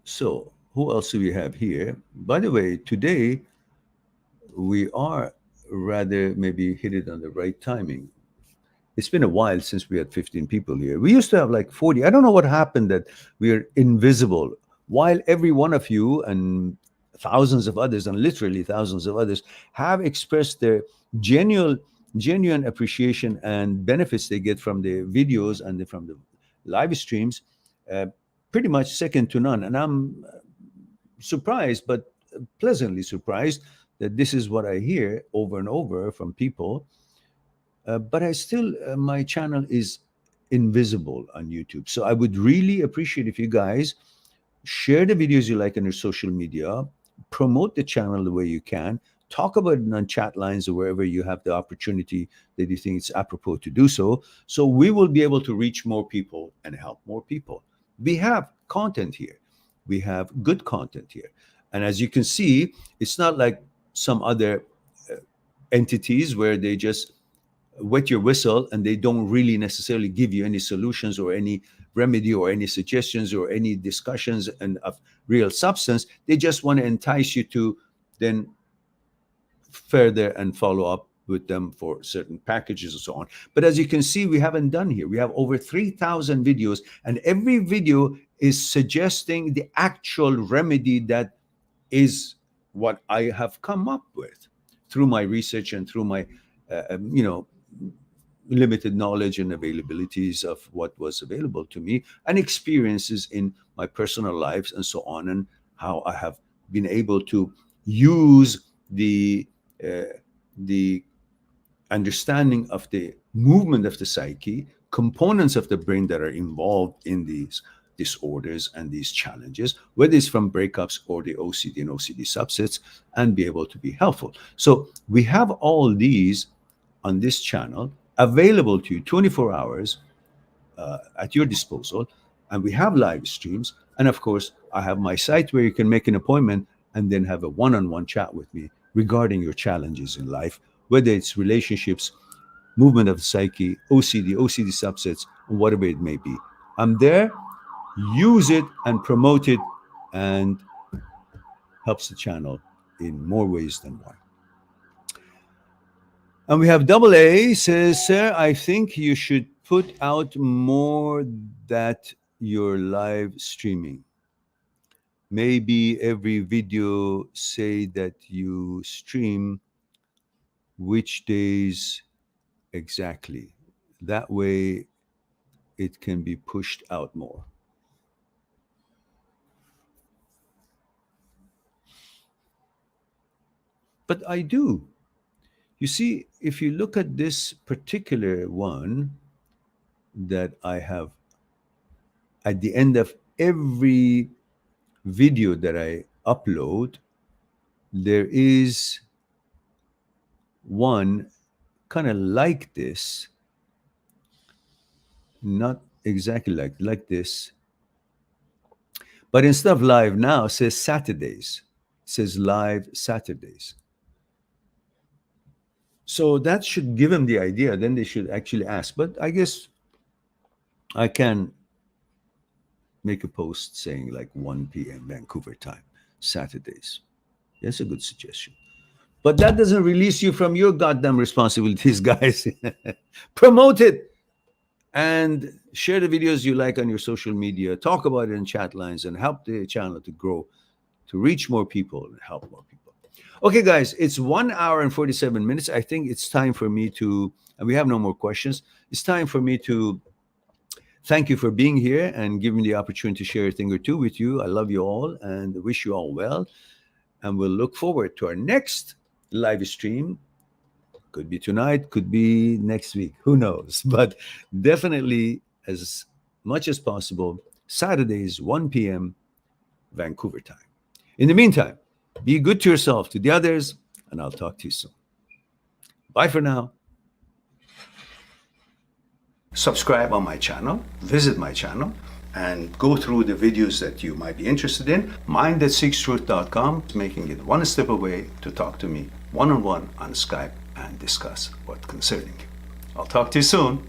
A: So who else do we have here? By the way, today we are rather maybe hit it on the right timing. It's been a while since we had 15 people here. We used to have like 40. I don't know what happened that we are invisible, while every one of you and thousands of others, and literally thousands of others, have expressed their genuine appreciation and benefits they get from the videos and from the live streams, pretty much second to none. And I'm surprised, but pleasantly surprised, that this is what I hear over and over from people. But I still, my channel is invisible on YouTube. So I would really appreciate if you guys share the videos you like on your social media, promote the channel the way you can, talk about it on chat lines or wherever you have the opportunity that you think it's apropos to do so. So we will be able to reach more people and help more people. We have content here. We have good content here. And as you can see, it's not like some other entities where they just wet your whistle and they don't really necessarily give you any solutions or any remedy or any suggestions or any discussions and of real substance. They just want to entice you to then further and follow up with them for certain packages and so on. But as you can see, we haven't done here. We have over 3,000 videos, and every video is suggesting the actual remedy that is what I have come up with through my research and through my limited knowledge and availabilities of what was available to me, and experiences in my personal lives and so on, and how I have been able to use the understanding of the movement of the psyche, components of the brain that are involved in these disorders and these challenges, whether it's from breakups or the OCD and OCD subsets, and be able to be helpful. So we have all these on this channel available to you 24 hours at your disposal. And we have live streams. And of course, I have my site where you can make an appointment and then have a one-on-one chat with me regarding your challenges in life, whether it's relationships, movement of the psyche, OCD, OCD subsets, or whatever it may be. I'm there. Use it and promote it, and helps the channel in more ways than one. And we have Double A says, sir, I think you should put out more that you're live streaming. Maybe every video say that you stream which days exactly. That way it can be pushed out more. But I do. You see, if you look at this particular one that I have at the end of every video that I upload, there is one kind of like this, not exactly like this, but instead of live now, it says Saturdays. It says live Saturdays. So that should give them the idea. Then they should actually ask. But I guess I can make a post saying like 1 p.m. Vancouver time, Saturdays. That's a good suggestion. But that doesn't release you from your goddamn responsibilities, guys. Promote it and share the videos you like on your social media. Talk about it in chat lines and help the channel to grow, to reach more people and help more people. Okay, guys, it's 1 hour and 47 minutes. I think it's time for me to, and we have no more questions. It's time for me to thank you for being here and giving me the opportunity to share a thing or two with you. I love you all and wish you all well. And we'll look forward to our next live stream. Could be tonight, could be next week, who knows? But definitely, as much as possible, Saturdays, 1 p.m. Vancouver time. In the meantime, be good to yourself, to the others, and I'll talk to you soon. Bye for now. Subscribe on my channel, visit my channel, and go through the videos that you might be interested in. Mind@seekstruth.com, making it one step away to talk to me one-on-one on Skype and discuss what concerning you. I'll talk to you soon.